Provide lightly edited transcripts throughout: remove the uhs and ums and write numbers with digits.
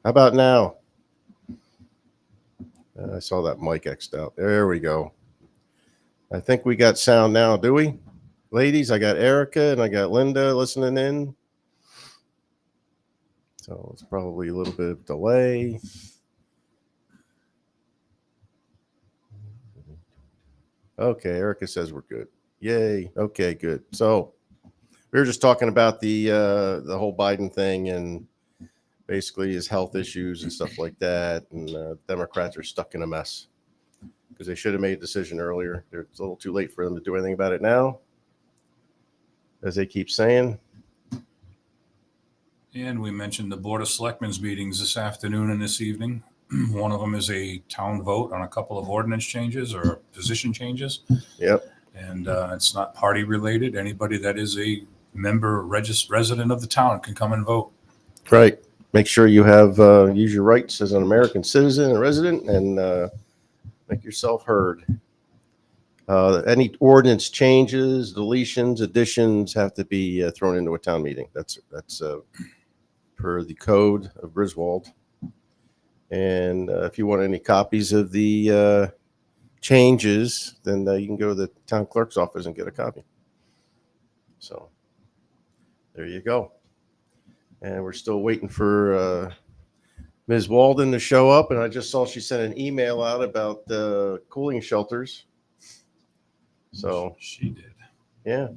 How about now? I saw that mic X'd out. There we go. I think we got sound now, do we? Ladies, I got Erica and I got Linda listening in. So it's probably a little bit of delay. Okay, Erica says we're good. Yay. Okay, good. So we were just talking about the whole Biden thing and basically his health issues and stuff like that. And Democrats are stuck in a mess because they should have made a decision earlier. It's a little too late for them to do anything about it now, as they keep saying. And we mentioned the Board of Selectmen's meetings this afternoon and this evening. One of them is a town vote on a couple of ordinance changes or position changes. Yep. And it's not party related. Anybody that is a member, resident of the town can come and vote. Right. Make sure you have use your rights as an American citizen and resident, and make yourself heard. Any ordinance changes, deletions, additions have to be thrown into a town meeting. That's per the code of Griswold. And if you want any copies of the changes, then you can go to the town clerk's office and get a copy. So there you go. And we're still waiting for Ms. Walden to show up. And I just saw she sent an email out about the cooling shelters. So she did. Yeah.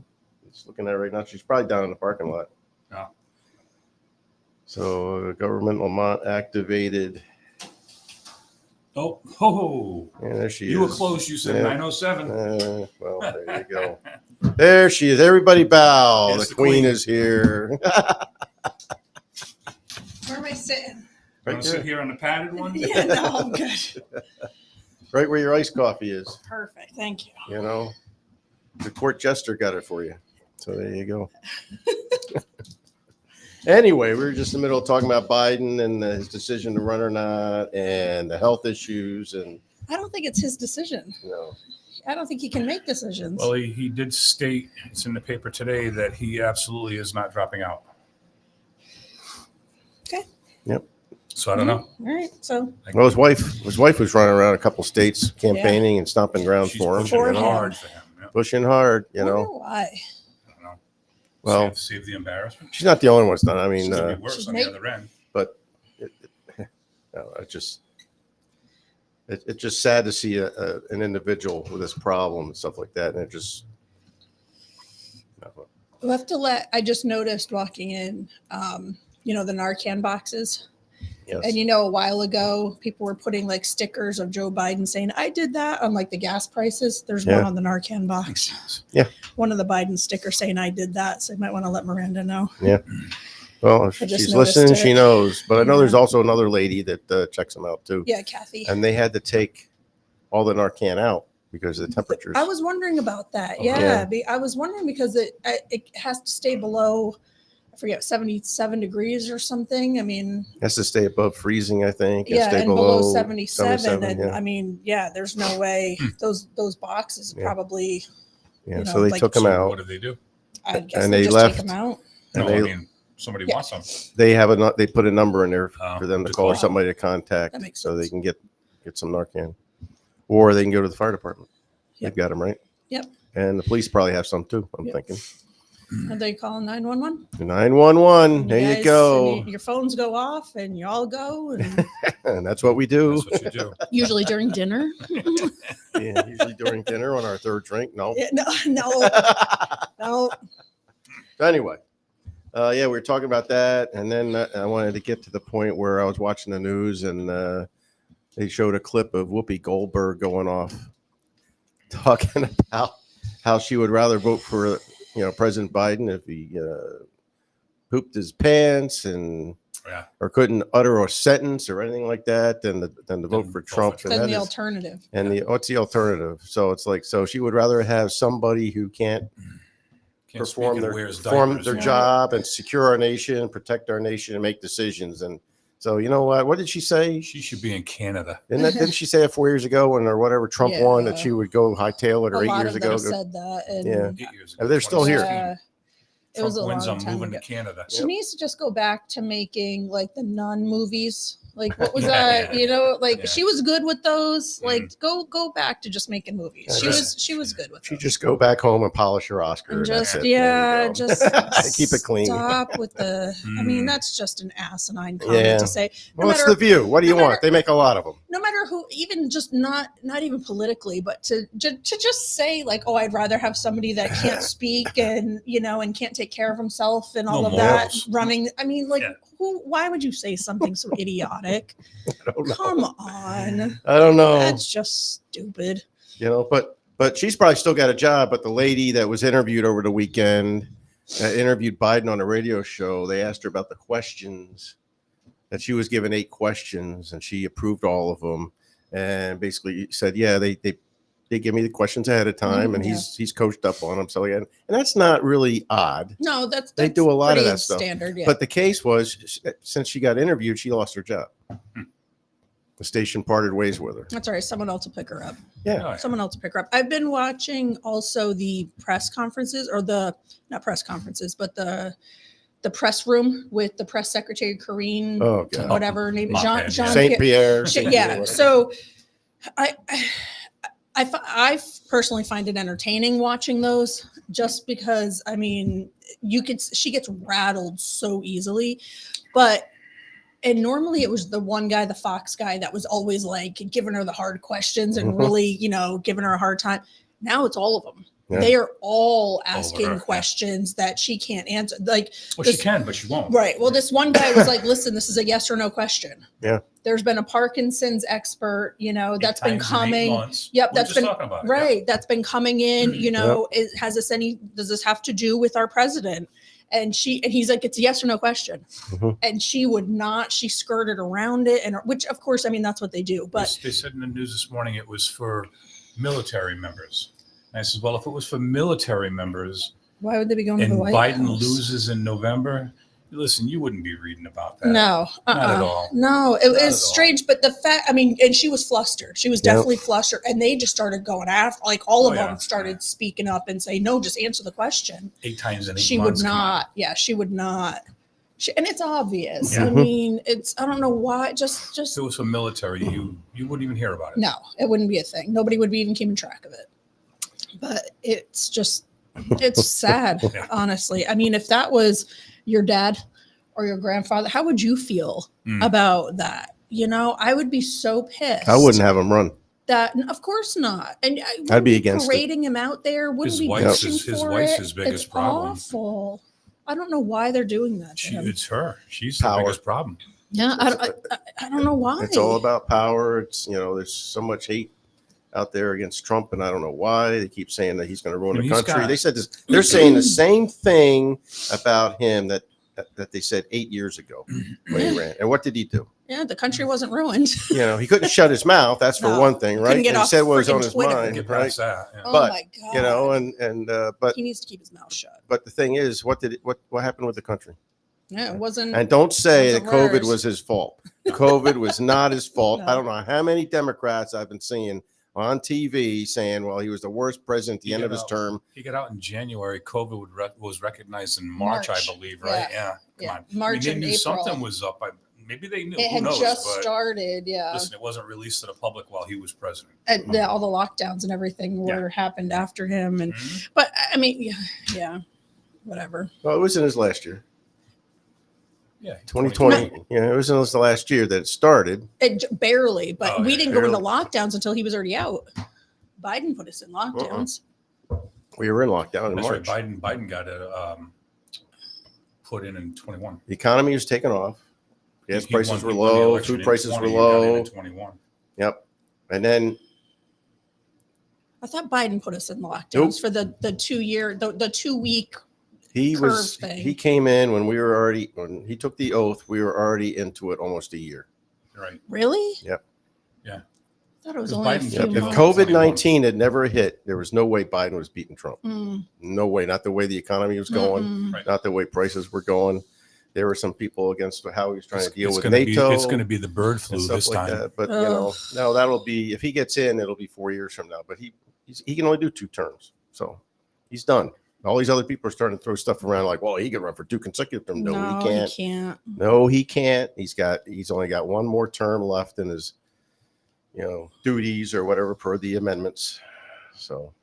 Just looking at it right now. She's probably down in the parking lot. Yeah. So government Lamont activated. Oh, yeah, there she is. You were close. You said 9:07. Well, there you go. There she is. Everybody bow. Here's The queen queen is here. Where am I sitting? You want to sit here on the padded one? Yeah, no, I'm good. Right where your iced coffee is. Perfect. Thank you. You know, the court jester got it for you. So there you go. Anyway, we were just in the middle of talking about Biden and his decision to run or not, and the health issues, and I don't think it's his decision. I don't think he can make decisions. Well, he did state, it's in the paper today, that he absolutely is not dropping out. Okay. Yep. So I don't know. All right. So Well, his wife was running around a couple states campaigning and stomping ground She's for him. pushing For him. hard for him. Yeah. Pushing hard, you I don't know. know why. I don't know. Well, Save the embarrassment. she's not the only one that's done. I mean, It's gonna be worse she's on the other end. but it's just sad to see an individual with this problem and stuff like that, and it just. We'll have to I just noticed walking in, the Narcan boxes. Yes. And a while ago, people were putting like stickers of Joe Biden saying, I did that on like the gas prices. There's one on the Narcan box. Yeah. One of the Biden stickers saying I did that. So you might want to let Miranda know. Yeah. Well, if she's listening, she knows. But I know there's also another lady that checks them out too. Yeah, Cathy. And they had to take all the Narcan out because of the temperatures. I was wondering about that. Oh, Yeah. I was wondering because it has to stay below, I forget, 77 degrees or something. I mean, it has to stay above freezing, I think. Yeah, stay and below 77. And yeah. I mean, there's no way those boxes probably. Yeah, so they took them So out. what did they do? I guess And they they just left. take them out. And No, I mean, somebody wants them. They put a number in there for them to call or somebody to contact, That makes so they sense. can get some Narcan, or they can go to the fire department. Yep. They've got them, right? Yep. And the police probably have some too. I'm thinking. Are they calling 911? 911. There you go. Your phones go off and you all go. And And that's what we do. That's what you do. usually during dinner. Yeah, usually during dinner on our third drink. No. Yeah, no. Anyway, we were talking about that, and then I wanted to get to the point where I was watching the news, and they showed a clip of Whoopi Goldberg going off, talking about how she would rather vote for President Biden if he pooped his pants or couldn't utter a sentence or anything like that than to vote for Trump. Then the alternative. And what's the alternative? So it's like, so she would rather have somebody who can't perform their job and secure our nation, protect our nation, and make decisions. And so, you know what? What did she say? She should be in Canada. Didn't she say it 4 years ago or whatever Trump won that she would go hightail it, or 8 years ago? Said that. And 8 years ago. They're still here. It was a Trump wins, long I'm time moving ago. to Canada. She needs to just go back to making like the nun movies Like, what was Yeah, that? yeah, You know, like yeah. she was good with those. Like, Mm. go back to just making movies. Yeah, She was good with She those. just go back home and polish her Oscar. And And that's just it. There you go. just keep it clean. Stop with the. I mean, Mm. that's just an asinine comment Yeah. to say. No Well, it's matter the View. What do you no want? matter- They make a lot of them. no matter who, even just not even politically, but to just say like, oh, I'd rather have somebody that can't speak and and can't take care of himself and all No of that morals. running. I mean, like, Yeah. why would you say something so idiotic? I don't know. Come on, I don't know. that's just stupid. But she's probably still got a job. But the lady that was interviewed over the weekend interviewed Biden on a radio show. They asked her about the questions that she was given 8 questions and she approved all of them and basically said, yeah, they give me the questions ahead of time and Yeah. he's coached up on them. So yeah, and that's not really odd. No, that's They do a lot of pretty that stuff. standard. Yeah. But the case was, since she got interviewed, she lost her job. The station parted ways with her. That's all right. Someone else will pick her up. Yeah. Oh, yeah. Someone else will pick her up. I've been watching also the press conferences or not press conferences, but the press room with the press secretary, Karine, Oh, God. whatever her name, Moffat, yeah. Jean St. Pierre. Yeah. So I personally find it entertaining watching those just because, I mean, she gets rattled so easily, and normally it was the one guy, the Fox guy, that was always like giving her the hard questions and really, giving her a hard time. Now it's all of them. Yeah. They are all asking Over her, questions that she can't answer. Like, Well, she can, but she won't. right. Well, this one guy was like, listen, this is a yes or no question. Yeah. There's been a Parkinson's expert, that's been 8 times in 8 coming. months. Yep, We were that's just been talking about it, right. That's been coming in. Does this have to do with our president? And he's like, it's a yes or no question. Mhm. And she would not. She skirted around it, and which, of course, I mean that's what they do. But They said in the news this morning it was for military members. And I said, well, if it was for military members why would they be going and to the White Biden House? loses in November, listen, you wouldn't be reading about that. No, Not at all. No, it Not was at all. strange. But the fact, I mean, and she was flustered. She was definitely flustered, and they just started going after. Like all of Oh, them yeah. started speaking up and saying, "No, just answer the question." 8 times in 8 She months. would come on. not. Yeah, she would not. And it's obvious. Yeah. I mean, I don't know why. Just If it was for military, you wouldn't even hear about it. no, it wouldn't be a thing. Nobody would be even keeping track of it. But it's sad, Yeah. honestly. I mean, if that was your dad or your grandfather, how would you feel Mm. about that? I would be so pissed. I wouldn't have him run. That, of course not. And I'd be against it. parading him out there. Wouldn't His be wife's pushing his for wife's it. his biggest It's problem. awful. I don't know why they're doing that to him. It's her. She's Power. the biggest problem. Yeah, I don't know why. It's all about power. It's, there's so much hate out there against Trump, and I don't know why. They keep saying that he's going to ruin I mean, the he's country. got- They said this. They're saying the same thing about him that they said 8 years ago when he ran. And what did he do? Yeah, the country wasn't ruined. He couldn't shut his mouth. That's for No, one thing, right? couldn't get And he off said what was freaking on his Twitter. mind, Get right? past that. Yeah. Oh But, my god. but he needs to keep his mouth shut. but the thing is, what happened with the country? Yeah, it wasn't. And don't say that Wasn't COVID hers. was his fault. COVID was not his fault. No. I don't know how many Democrats I've been seeing on TV saying, well, he was the worst president at the end of his term. He got out in January. COVID was recognized in March, I March. believe, right? Yeah. Come on. March they and knew April. something was up. Maybe they knew. It Who had knows? just But started. Yeah. listen, it wasn't released to the public while he was president. And all the lockdowns and everything happened after him. And Mhm. but I mean, yeah, whatever. Well, it was in his last year, Yeah. 2020. It was in his last year that it started. Barely, but Oh, we yeah, didn't go into barely. lockdowns until he was already out. Biden put us in lockdowns. We were in lockdown in That's March. right. Biden got it put in 21. The economy was taking off. Gas He prices won- were he won the low. election Food in prices 20, were he got in low. in 21. Yep. And then I thought Biden put us in lockdowns Nope. for the 2 year, the 2 week. he Curve thing. he came in when when he took the oath, we were already into it almost a year. Right. Really? Yep. Yeah. I thought it was Because only a Biden- few Yep. If months. COVID-19 had never hit, there was no way Biden was beating Trump. Mm, No way. Not the way the economy was going. mm-mm. Right. Not the way prices were going. There were some people against how he was trying to deal with gonna NATO. It's going to be the bird flu and stuff this like time. that. But Ugh. no, that'll be if he gets in, it'll be 4 years from now. But he can only do 2 terms, so he's done. All these other people are starting to throw stuff around like, well, he can run for 2 consecutive terms. No, he can't. He can't. No, he can't. He's only got one more term left in his, duties or whatever per the amendments. So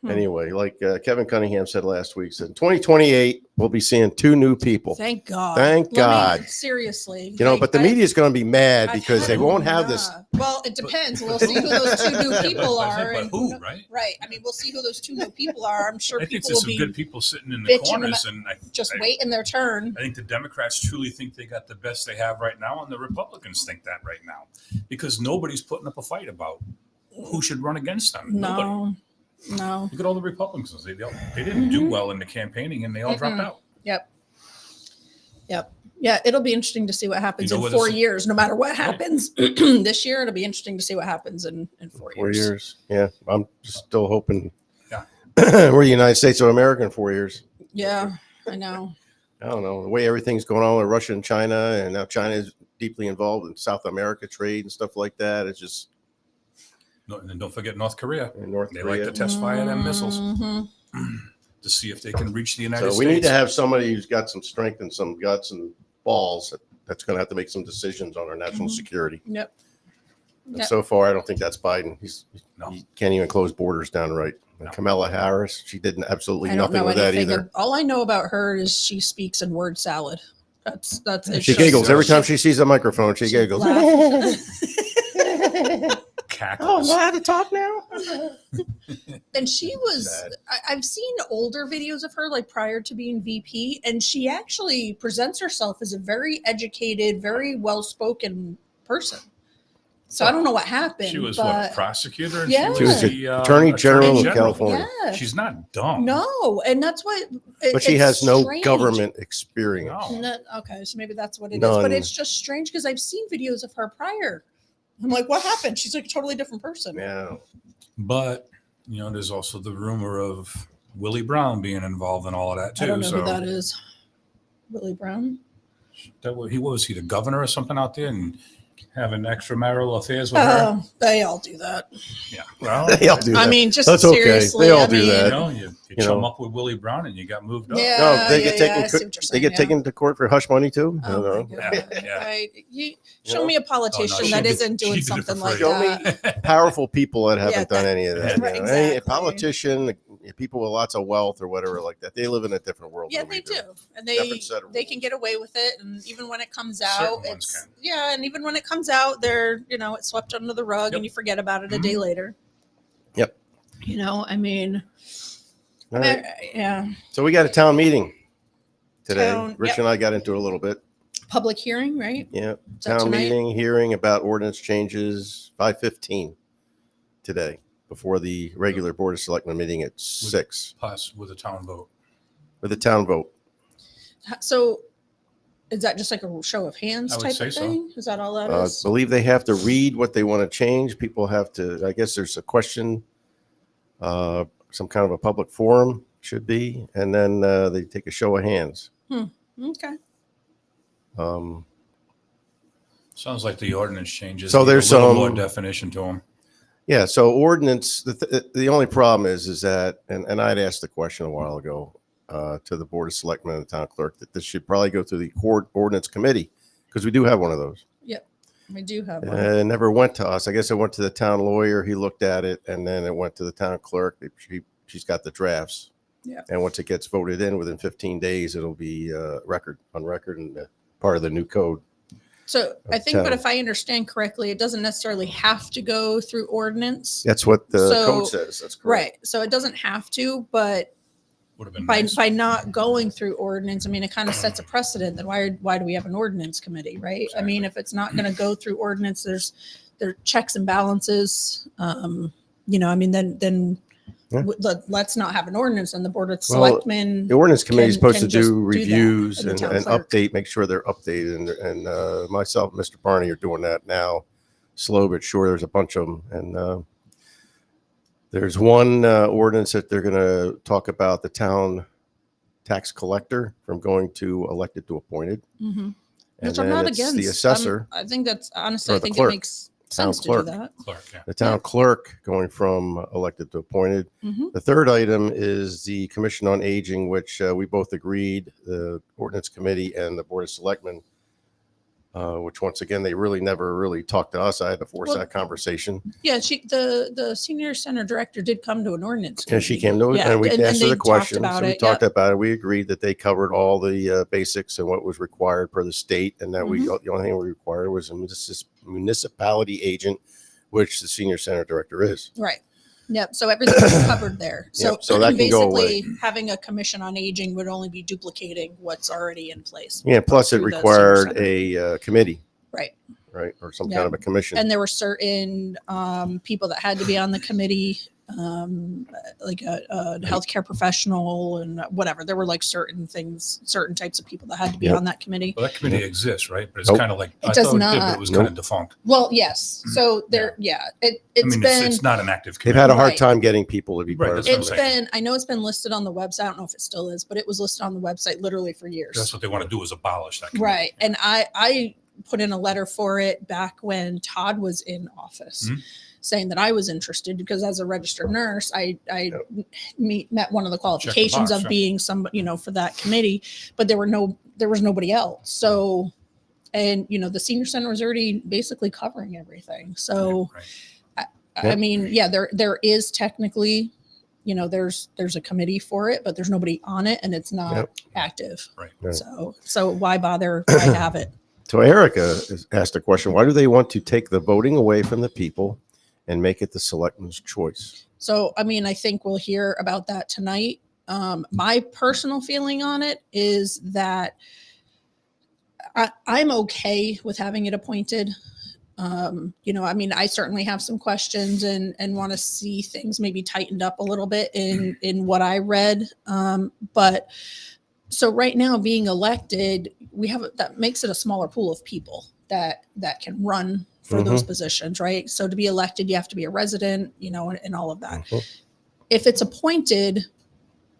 anyway, like Kevin Cunningham said last week, said 2028 we'll be seeing 2 new people. Thank God. Thank God. Seriously. But the media is going to be mad because they won't have this. Well, it depends. We'll see who those 2 new people are. But who, right? Right. I mean, we'll see who those 2 new people are. I'm sure I think people there's will some be good people sitting in the bitching corners, about- and just waiting their turn. I think the Democrats truly think they got the best they have right now, and the Republicans think that right now, because nobody's putting up a fight about who should run against them. Nobody. No. Look at all the Republicans. They didn't do well in the campaigning, and they all dropped out. Yep. Yeah, it'll be interesting to see what happens in 4 years, no matter what happens. This year, it'll be interesting to see what happens in 4 years. 4 years. Yeah. I'm just still hoping Yeah. we're the United States of America in 4 years. Yeah, I know. I don't know. The way everything's going on with Russia and China, and now China is deeply involved in South America trade and stuff like that. It's just. No, and then don't forget North Korea. And North They Korea. like to test fire them missiles Mhm. to see if they can reach the United So States. we need to have somebody who's got some strength and some guts and balls that's going to have to make some decisions on our national security. Yep. And Yep. so far, I don't think that's Biden. No. He can't even close borders down right. And No. Kamala Harris, she did absolutely I don't nothing know with that anything. either. All I know about her is she speaks in word salad. That's it's She just- giggles every time she sees a microphone. She giggles. laughs. Cackles. I have to talk now. And she was, Sad. I've seen older videos of her, like prior to being VP, and she actually presents herself as a very educated, very well-spoken person. So I don't know what happened. She was but what, prosecutor? And Yeah. She was the the Attorney General of California. Yeah. She's not dumb. No, and that's what. But she it's has no strange. government experience. No. No, okay, so maybe that's what it is. None. But it's just strange because I've seen videos of her prior. I'm like, what happened? She's like a totally different person. Yeah. But, there's also the rumor of Willie Brown being involved in all of that, too. I don't know so who that is. Willie Brown. He was the governor or something out there and having extramarital affairs with her? They all do that. Yeah. Well, They all do that. I mean, just That's okay. seriously. They all I do mean, that. you You chum know. up with Willie Brown and you got moved up. Yeah, No, they get yeah, taken. I see what you're They saying, get yeah. taken to court for hush money too. I Oh don't my know. God. Yeah. Right. You You show know? me a politician she that did- isn't she doing did it something for like free. Show me that. powerful people that haven't Yeah, done any of that. Right, you know? Any exactly. politician, people with lots of wealth or whatever like that, they live in a different world. Yeah, than we they do, and Different set of they can get away with it. And even when it comes out, Certain ones it's can. yeah, and even when it comes out, they're it's swept under the rug, Yep. and you forget about it a Mhm. day later. Yep. I mean, All right. yeah, So we got a town meeting today. Town, Rich yep. and I got into it a little bit. public hearing, right? Yeah. Is that Town tonight? meeting hearing about ordinance changes 5:15 today before the regular Board of Selectmen meeting at 6 Plus with a town vote. with a town vote. So, is that just like a show of hands I would type say of so. thing? Is that all that I is? believe they have to read what they want to change. People have to, I guess there's a question, some kind of a public forum should be, and then they take a show of hands. Okay. Sounds like the ordinance changes. So need there's a little some- more definition to them. Yeah, so ordinance, the only problem is that, and I'd asked the question a while ago to the Board of Selectmen and the town clerk, that this should probably go through the ordinance committee, because we do have one of those. We do have one. It never went to us. I guess it went to the town lawyer. He looked at it, and then it went to the town clerk. She's got the drafts. Yeah. And once it gets voted in within 15 days, it'll be on record and part of the new code. So I think, town. but if I understand correctly, it doesn't necessarily have to go through ordinance. That's what the So- code says. That's correct. Right. So it doesn't have to, but Would have been by nice. by not going through ordinance, I mean, it kind of sets a precedent. Then why do we have an ordinance committee, right? I mean, if it's not going to go through ordinance, there are checks and balances. I mean, then Yeah. let's not have an ordinance, and the Board of Well, Selectmen. The ordinance committee is Can- supposed can to just do do that, reviews and the and town clerk. update, make sure they're updated. And myself, and Mr. Barney are doing that now. Slow but sure. There's a bunch of them. And there's one ordinance that they're going to talk about the town tax collector from going to elected to appointed. Mhm. And Which I'm then not it's against. the assessor. I think that's honestly, or I the think clerk. it makes sense to do clerk. that. Clerk, yeah. The town clerk going from elected to appointed. Mhm. The third item is the Commission on Aging, which we both agreed, the Ordinance Committee and the Board of Selectmen, which once again, they really never really talked to us. I had to force Well, that conversation. Yeah, the senior center director did come to an ordinance And she committee. came to it and we asked her they the question. talked about So we it. talked Yep. about it. We agreed that they covered all the basics and what was required per the state. And that the only thing we required was a municipality agent, which the senior center director is. Right. Yep. So everything was covered there. So, Yep, so that can go away. basically having a commission on aging would only be duplicating what's already in place. Yeah. Plus it through the required senior a committee, Right. right? Or some Yeah. kind of a commission. And there were certain people that had to be on the committee, like a healthcare professional and whatever. There were like certain things, certain types of people that had to be Yep. on that committee. Well, that committee exists, right? But it's Nope. kind of like, It does thought it did, but not. it was Nope. kind of defunct. Well, yes. So there, it's I mean, been. it's not an active They've committee. had a hard Right. time getting people to be Right, part of that's it. what I'm It's saying. been, I know it's been listed on the website. I don't know if it still is, but it was listed on the website literally for years. That's what they want to do is abolish that committee. Right. And I put in a letter for it back when Todd was in office Mhm. saying that I was interested because as a registered nurse, I met one of the qualifications box, of yeah. being some, for that committee, but there was nobody else. So, and the senior center was already basically covering everything. So, Right. I mean, yeah, there is technically, there's a committee for it, but there's nobody on it and it's not Yep. active. Right. Right. So why bother? Why have it? So Erica has asked a question. Why do they want to take the voting away from the people and make it the selectman's choice? So, I mean, I think we'll hear about that tonight. My personal feeling on it is that I'm okay with having it appointed. I mean, I certainly have some questions and want to see things maybe tightened up a little bit in what I read. But so right now being elected, that makes it a smaller pool of people that can run for those positions, right? So to be elected, you have to be a resident, and all of that. If it's appointed,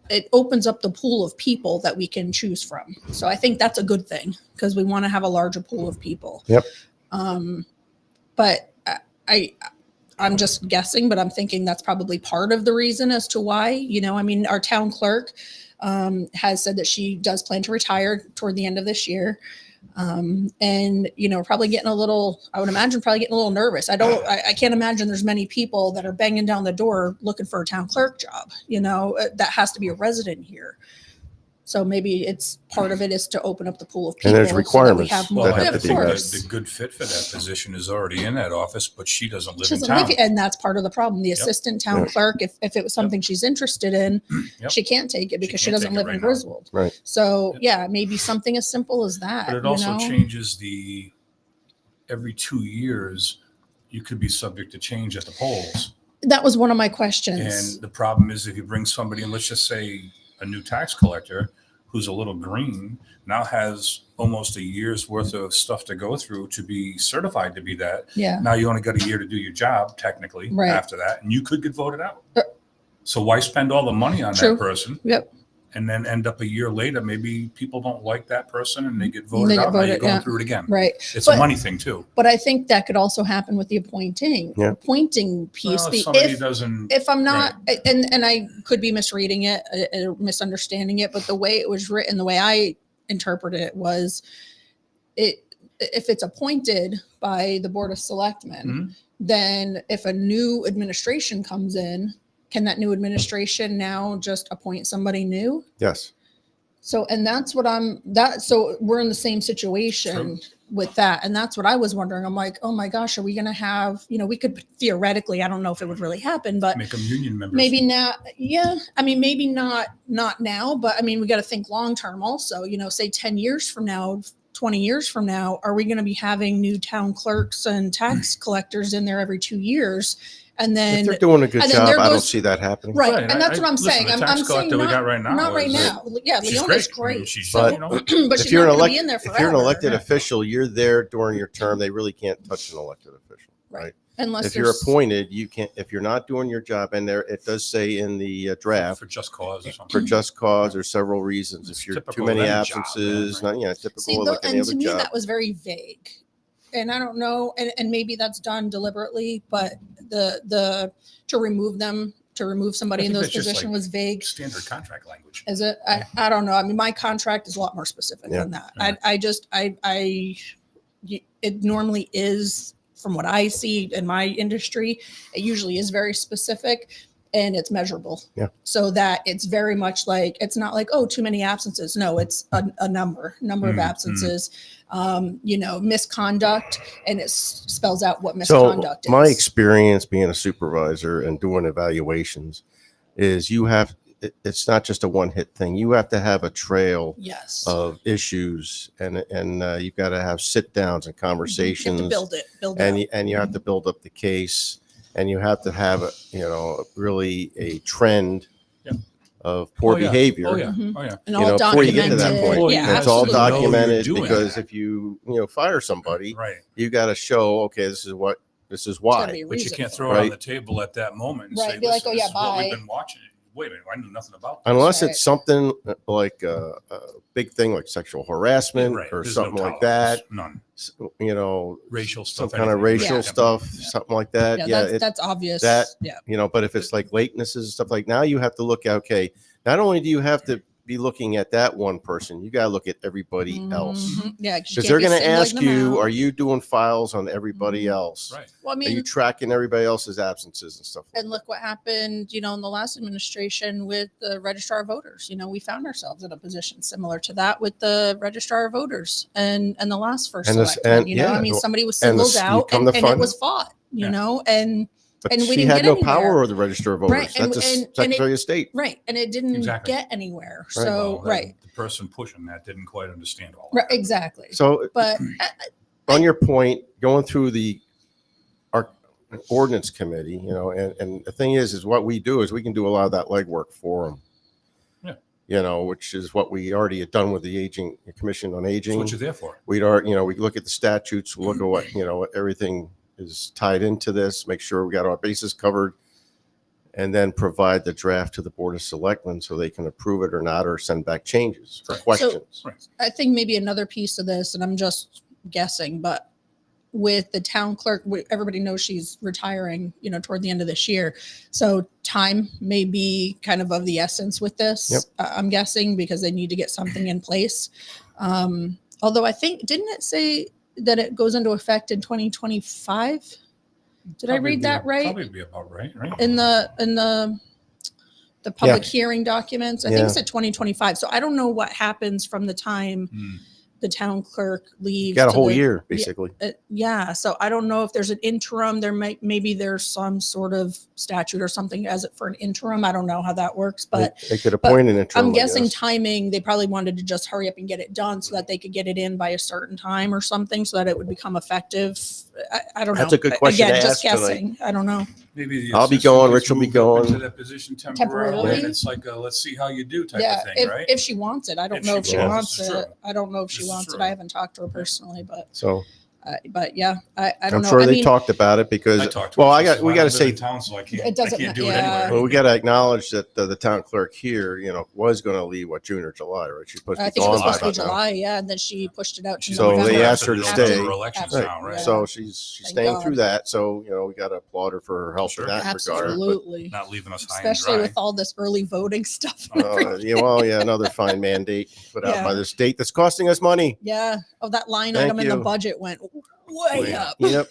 it opens up the pool of people that we can choose from. So I think that's a good thing because we want to have a larger pool of people. Yep. But I'm just guessing, but I'm thinking that's probably part of the reason as to why, I mean, our town clerk has said that she does plan to retire toward the end of this year. And probably getting I would imagine probably getting a little nervous. I can't imagine there's many people that are banging down the door looking for a town clerk job, that has to be a resident here. So maybe it's part of it is to open up the pool of people. And there's so that we requirements have that more. have Yeah, to of be the, met. course. the good fit for that position is already in that office, but she doesn't live She in doesn't town. live- and that's part of the problem. The Yep. assistant town Yep. clerk, if it was something she's interested in, Yep. she can't take it because she can't doesn't take it live in right now. Griswold. Right. So Yep. yeah, maybe something as simple as that. But it you also know? changes every 2 years, you could be subject to change at the polls. That was one of my questions. And the problem is if you bring somebody in, let's just say a new tax collector who's a little green, now has almost a year's worth of stuff to go through to be certified to be that. Yeah. Now you only got a year to do your job technically Right. after that, and you could get voted out. Uh, So why spend all the money on True. that person? Yep. And then end up a year later, maybe people don't like that person and they get They voted get out. Now you're voted, going yeah. through it again. Right. It's But- a money thing too. But I think that could also happen with the appointing piece. Well, if somebody If doesn't, if I'm not, and I could be misreading it, misunderstanding it, but the way it was written, the way I interpreted it was, if it's appointed by the Board of Selectmen, Mhm. then if a new administration comes in, can that new administration now just appoint somebody new? Yes. So, and that's what so we're in the same situation True. with that. And that's what I was wondering. I'm like, oh my gosh, are we going to have, we could theoretically, I don't know if it would really happen, but make them union members. maybe not. Yeah. I mean, maybe not now, but I mean, we got to think long-term also, say 10 years from now, 20 years from now, are we going to be having new town clerks and tax collectors in there every 2 years? And then If they're doing a good and then job, there I don't goes- see that happening. Right. Right, And that's what I'm listen, saying. the I'm tax saying collector we not, got right now not right is- now. Yeah, She's Leona's great. I mean, great. she's, But- but If she's you're not an going to be in there forever. if you're an elected Yeah. official, you're there during your term. They really can't touch an elected official, right? Unless If you're there's- appointed, you can't. If you're not doing your job, and it does say in the draft for just cause or something. for just cause or several reasons. It's If you're too typical many of any job, absences, yeah, right. typical See, of like any and other to me, job. that was very vague. and I don't know, and maybe that's done deliberately, but to remove somebody in think those that's just positions like was vague. Standard contract language. Is it? I don't know. I mean, my contract is a lot more specific Yeah. than that. Yeah. It normally is, from what I see in my industry, it usually is very specific and it's measurable. Yeah. So that it's very much like, it's not like, oh, too many absences. No, it's a number of absences, misconduct, and it spells out what misconduct So my is. experience being a supervisor and doing evaluations is it's not just a one hit thing. You have to have a trail Yes. of issues, and you've got to have sit downs and You have conversations, to build it and you have to build up the case, and you have to have really a trend Yeah. of poor behavior. Oh yeah. Mhm. Oh yeah. and all Before you get to that documented. point, Yeah, and it's all absolutely. Know you're documented, doing because that. if you fire somebody, Right. you got to show, okay, this is It's gotta why. be a But you reason can't for throw it. it on Right. the table at that moment and Right, say, be like, listen, oh, this yeah, is what we've bye. been watching. Wait a minute, I knew nothing about this. Unless Right. it's something like a big thing like sexual harassment Right. or There's something no like tolerance. that, None. Racial some stuff. kind of anything. racial Yeah. stuff, something like that. Yeah, That's obvious. that- Yeah. but if it's like latenesses and stuff, like, now you have to look at, okay, not only do you have to be looking at that one person, you got to look at everybody else, Mhm. Yeah, because they're going to ask you, are you? you doing files on everybody Mhm. else? Right. Well, I Are you mean, tracking everybody else's absences and stuff like and look what happened, in the last administration with the registrar of voters. We found ourselves in a position similar to that with the registrar of voters and the last first And this- selectman. and, yeah, I mean, somebody was and singled you out come and to it find- was fought. Yeah. But And we she didn't had get no anywhere. power over the register of voters. Right, and- That's a and it- Secretary of State. Right, and it didn't Exactly. get anywhere. Right. So Well, right, The person pushing that didn't quite understand all right, that. exactly. So But on your point, going through our ordinance committee, and the thing is what we do is we can do a lot of that legwork for them. Which is what we already had done with the Commission on That's Aging. what you're there for. We look at the statutes, we look at what everything is tied into this, make sure we got our bases covered, and then provide the draft to the Board of Selectmen so they can approve it or not, or send back changes or Right. questions. Right. I think maybe another piece of this, and I'm just guessing, but with the town clerk, everybody knows she's retiring, toward the end of this year. So time may be kind of the essence with this. Yep. I'm guessing, because they need to get something in place. Although I think, didn't it say that it goes into effect in 2025? Did I read that right? Probably be about right. In the public hearing documents, I think Yeah. it said 2025. So I don't know what happens from the time Hmm. the town clerk leaves. You got a to whole the- year, basically. Yeah. So I don't know if there's an interim. Maybe there's some sort of statute or something as it for an interim. I don't know how that works, but They could appoint an interim. I'm guessing I guess. timing, they probably wanted to just hurry up and get it done so that they could get it in by a certain time or something so that it would become effective. I don't know. That's a good question Again, to just ask tonight. guessing. I don't know. Maybe the I'll be assistant going, gets Rich will be moved up into going. that position Temporarily? temporarily, and it's like a let's see how you do type Yeah, of thing, right? if she wants it. I don't If know she if she wants wants it. This is it. true. I don't know if she This is wants it. true. I haven't talked to her personally, but So yeah, I don't I'm know. sure I they mean, talked about it because, I talked to well, her. She says, we "Well, got to I don't live say, in town, so I It can't doesn't do ma- it yeah. anyway. well, we got to acknowledge that the town clerk here, was going to leave June or July, right? She's supposed to I be think it was gone supposed to be by now. July, yeah, and then she pushed it out to She's So November. they asked her to after stay. her elections Right. now, right? Yeah. So she's Thank staying God. through that. So, we got to applaud her for her help Sure. in that regard. Absolutely. Not leaving us high Especially and dry. with all this early voting stuff. But, another fine mandate put out by Yeah. the state that's costing us money. Yeah. Oh, that line Thank item in the you. budget went way Way up. Yep.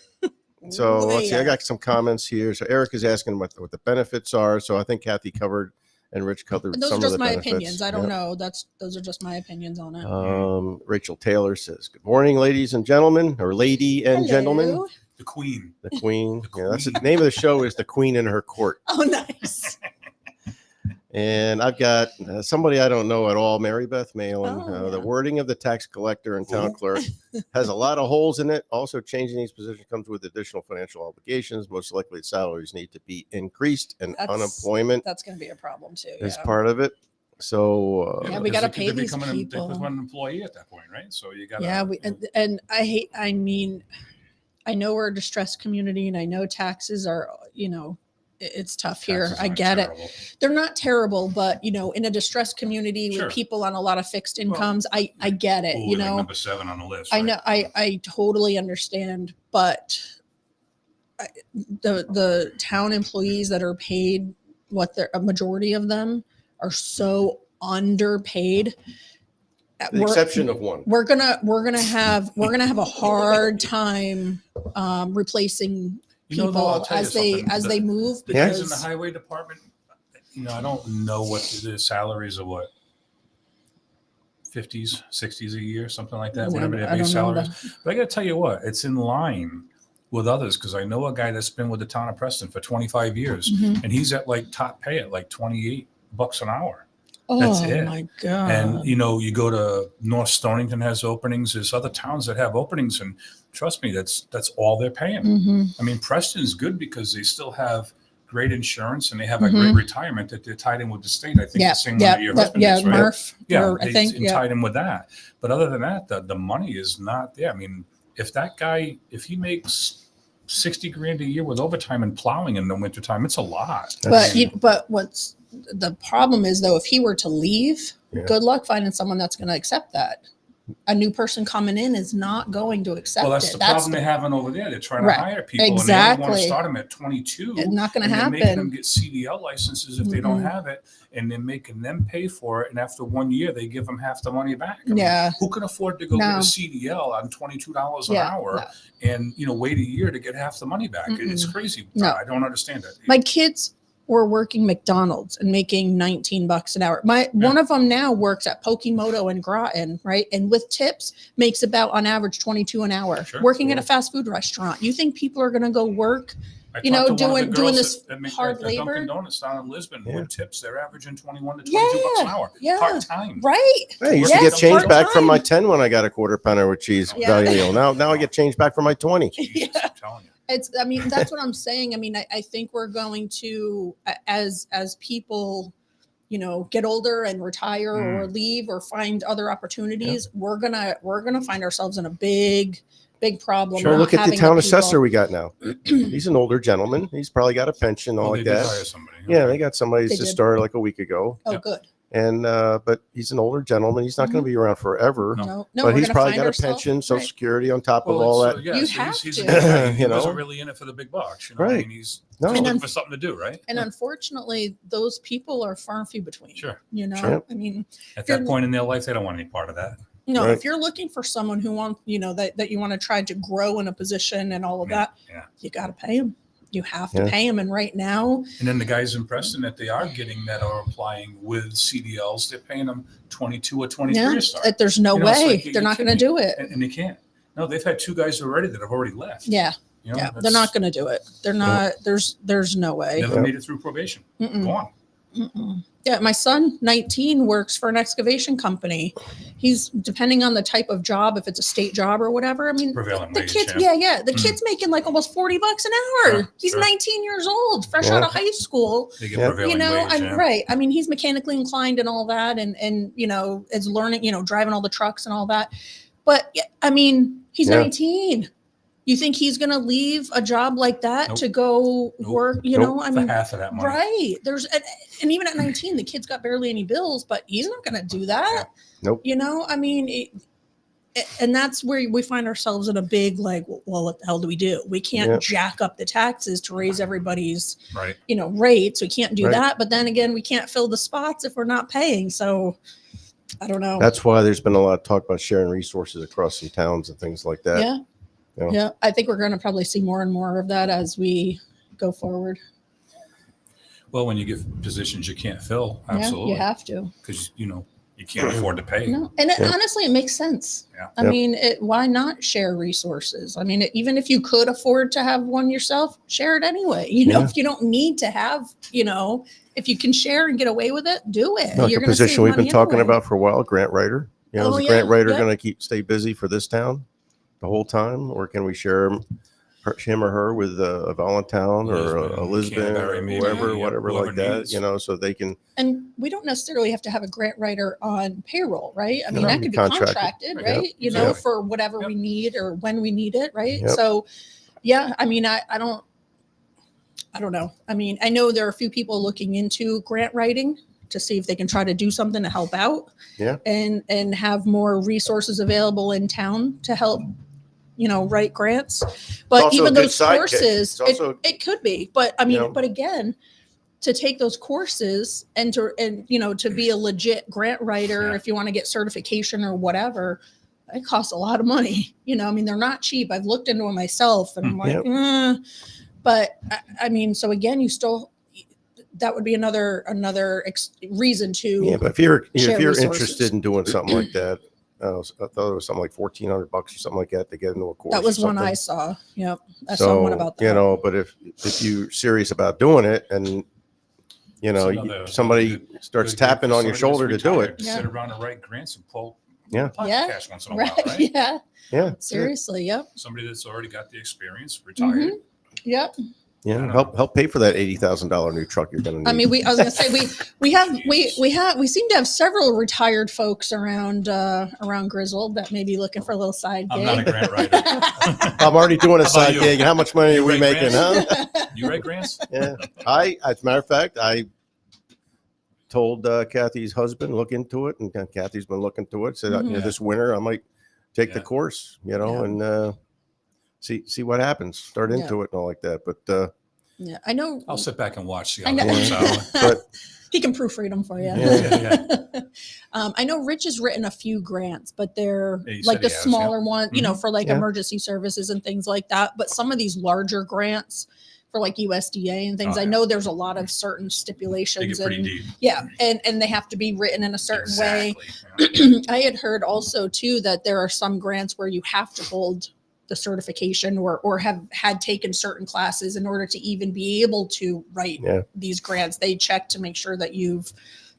So Way let's see. I up. got some comments here. So Eric is asking what the benefits are. So I think Kathy covered and Rich covered And those some are of just the my benefits. opinions. I don't Yep. know. Those are just my opinions on it. Rachel Taylor says, "Good morning, ladies and gentlemen, or lady and gentlemen." Hello. The Queen. The Queen. The Yeah, that's the Queen. name of the show. Is The Queen in Her Court. Oh, nice. And I've got somebody I don't know at all, Mary Beth Malin. Oh, The yeah. wording of the tax collector and town Ooh. clerk has a lot of holes in it. Also, changing these positions comes with additional financial obligations. Most likely, salaries need to be increased, and That's- unemployment That's going to be a problem too. is Yeah. part of it. So, Yeah, we because gotta they- pay they these become people. They become an employee at that point, right? So you got Yeah, and I mean, I know we're a distressed community, and I know taxes are, it's tough here. Taxes I aren't get terrible. it. They're not terrible, but you know, in a distressed community Sure. with people on a lot of fixed incomes, I get it. Ooh, You like know, number 7 on the list. I right? know, I totally understand, but the town employees that are paid, a majority of them are so underpaid. The exception of one. We're gonna have a hard time replacing You know, though, I'll people tell you as something. they move, The guys in because the highway department, you know, I don't know what the salaries are, what, 50s, 60s a year, something like that, whatever their I base don't know salary is. But I got to tell you what, it's in line with others, because I know a guy that's been with the town of Preston for 25 years, Mhm. and he's at like top pay at like $28 an hour. Oh That's it. my god! And you know, you go to North Stonington has openings. There's other towns that have openings, and trust me, that's all they're paying. Mhm. I mean, Preston's good because they still have great insurance and they have a Mhm. great retirement that they're tied in with the state. I think Yeah, the same one that your husband is, right? Murph. Yeah, I think tied in with that. But other than that, the money is not there. I mean, if that guy, if he makes 60 grand a year with overtime and plowing in the wintertime, it's a lot. But what's the problem is, though, if he were to leave, Yeah. good luck finding someone that's going to accept that. A new person coming in is not going to accept Well, that's it. the problem they're having over there. They're trying to Right. hire people, and they only want Exactly. to start them at 22. It's not going to And they're making them happen. get CDL licenses if they don't have it, and they're making them pay for it. And after 1 year, they give them half the money back. I mean, Yeah. who can afford to go get No. a CDL on $22 an Yeah, hour no. and wait a year to get half the money back? It's crazy. No. I don't understand it. My kids were working McDonald's and making $19 an hour. One of them now works at Pokemoto in Groton, right? And with tips makes about on average 22 an hour. Sure. Working at a fast food restaurant. You think people are going to go work, I you know, talked to one of the doing girls this that make hard at labor? Dunkin' Donuts down in Lisbon Yeah. with tips. They're averaging 21 to 22 bucks an hour. Yeah. Part time. Right. Hey, I used to Yes, get change back from my part-time. 10 when I got a quarter pounder with cheese Yeah. value meal. Now I get change back from my 20. Jesus, Yeah. I'm telling you. I mean, that's what I'm saying. I mean, I think we're going to, as people, you know, get older and retire or leave or find other opportunities, we're gonna find ourselves in a big problem. Sure. not Look at the having town people. assessor we got now. He's an older gentleman. He's probably got a pension, all Oh, like they did that. hire somebody. Yeah, Okay. they got somebody They just did. started like a week ago. Oh, Yep. good. And but he's an older gentleman. He's not going to be around forever. No, But we're he's gonna probably find got a ourselves- pension, Social right. Security on top of Well, all it's, that. You so have he's to. a good guy. He You know? wasn't really in it for the big bucks. You know? I Right. mean, he's No. just And looking then- for something to do, right? And unfortunately, those people are far and few between. Sure. You know, Sure. I mean, At you're- that point in their life, they don't want any part of that. no, Right. if you're looking for someone who wants, you know, that you want to try to grow in a position and all of that, Yeah. you got to pay them. You have to Yeah. pay them. And right now, And then the guys in Preston that they are getting that are applying with CDLs, they're paying them 22 or 23 yeah, a start. there's no You know, it's way like, they're you not going to kidding do it. And they can't. No, they've had 2 guys already that have already left. Yeah. You know, Yeah. They're that's- not going to do it. They're not, there's no way. Never Yeah. made it through probation. Mm-mm. Gone. Mm-mm. Yeah. My son, 19, works for an excavation company. He's depending on the type of job, if it's a state job or whatever. I mean, Prevailing the wage, kids, yeah. the kid's making like almost $40 an hour. Sure, He's sure. 19 years old, fresh Yeah. out of high school. They get Yeah. prevailing You know, wage. I'm yeah. right. I mean, he's mechanically inclined and all that, and you know, is learning, you know, driving all the trucks and all that. But yeah, I mean, he's Yeah. 19. You think he's going to leave a job like that Nope. to go Nope. work? You Nope. know, I For mean, half of that money. right? And even at 19, the kid's got barely any bills, but he's not going to do that. Nope. You know, I mean, and that's where we find ourselves in a big like, well, what the hell do we do? We can't Yeah. jack up the taxes to raise everybody's, Right. you know, rates. We can't do Right. that. But then again, we can't fill the spots if we're not paying. So I don't know. That's why there's been a lot of talk about sharing resources across some towns and things like that. Yeah. Yeah. Yeah. I think we're going to probably see more and more of that as we go forward. Well, when you get positions you can't fill, absolutely. Yeah, you have to. Because, you know, you can't afford to pay. No. And Yeah. honestly, it makes sense. Yeah. I Yep. mean, why not share resources? I mean, even if you could afford to have one yourself, share it anyway. You know, Yeah. if you don't need to have, you know, if you can share and get away with it, do it. Like You're a gonna save position we've been money talking anyway. about for a while, grant writer. You know, Oh, is a yeah. grant writer Yeah. going to stay busy for this town the whole time, or can we share him or her with a Volantown or a Lisbon Canterbury, or maybe, whoever, yeah, whatever whoever like that, needs. you know, so they can. And we don't necessarily have to have a grant writer on payroll, right? I mean, No, that could be contracted, Yep, right? You know, exactly. for whatever we need or when we need it, right? Yep. So, yeah, I mean, I I don't know. I mean, I know there are a few people looking into grant writing to see if they can try to do something to help out. Yeah. And have more resources available in town to help, write grants. But also even a good those sidekick. courses, It's also- it could be. But I mean, You know. but again, to take those courses and to be a legit grant writer, Yeah. if you want to get certification or whatever, it costs a lot of money. I mean, they're not cheap. I've looked into it myself, and I'm like, Yep. but I mean, so again, that would be another reason to. Yeah, but if you're share resources. interested in doing something like that, I thought it was something like $1,400 or something like that to get into a course. That was or one I something. saw. Yep, I saw one about that. But if you're serious about doing it, and somebody starts tapping on your shoulder to do it. Sit around and write grants and pull Yeah. pocket Yeah. cash once in a Right. while, right? Yeah. Yeah. Seriously. Yep. Somebody that's already got the experience, retired. Yep. Yeah. Help pay for that $80,000 new truck you're going to need. I mean, I was gonna say we seem to have several retired folks around Griswold that may be looking for a little side gig. I'm not a grant writer. I'm already doing a How about side you? gig. How much money are we write making, grants? huh? You write grants? Yeah. As a matter of fact, I told Cathy's husband, look into it. And Cathy's been looking into it. Said, Mhm. this winter, I might take the Yeah. course, Yeah. and see what happens. Start into it and all like that. But Yeah, I know. I'll sit back and watch. See I how that know. works out. but He can proofread them for you. Yeah. I know Rich has written a few grants, but they're Yeah, he like said the he has, smaller one, Mhm. for like Yeah. emergency services and things like that. But some of these larger grants for like USDA and things, Oh, I yeah. know there's a lot of certain They stipulations get pretty and deep. yeah, and they have to be written in a certain way. Exactly. Yeah. I had heard also too that there are some grants where you have to hold the certification or have had taken certain classes in order to even be able to write Yeah. these grants. They check to make sure that you've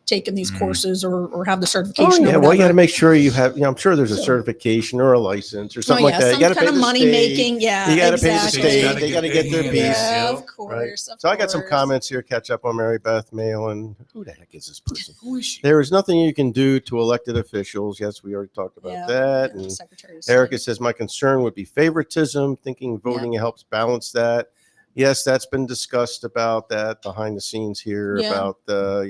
taken these Mhm. courses or have the Oh, certification. yeah. or Well, you got to whatever. make sure you have, I'm sure there's a So- certification or a license or Oh, something like yeah, that. You some got to kind pay of the money state. making. Yeah, You got to pay the exactly. state. They got to get their paid. piece. Yeah, Yep. of course. Of So I got some course. comments here. Catch up on Mary Beth Malin. Who the heck is this person? Who is she? There is nothing you can do to elected officials. Yes, we already talked about Yeah, that. yeah, And Secretary of Erica State. says, my concern would be favoritism, thinking voting helps balance that. Yes, that's been discussed about that behind the scenes here Yeah. about the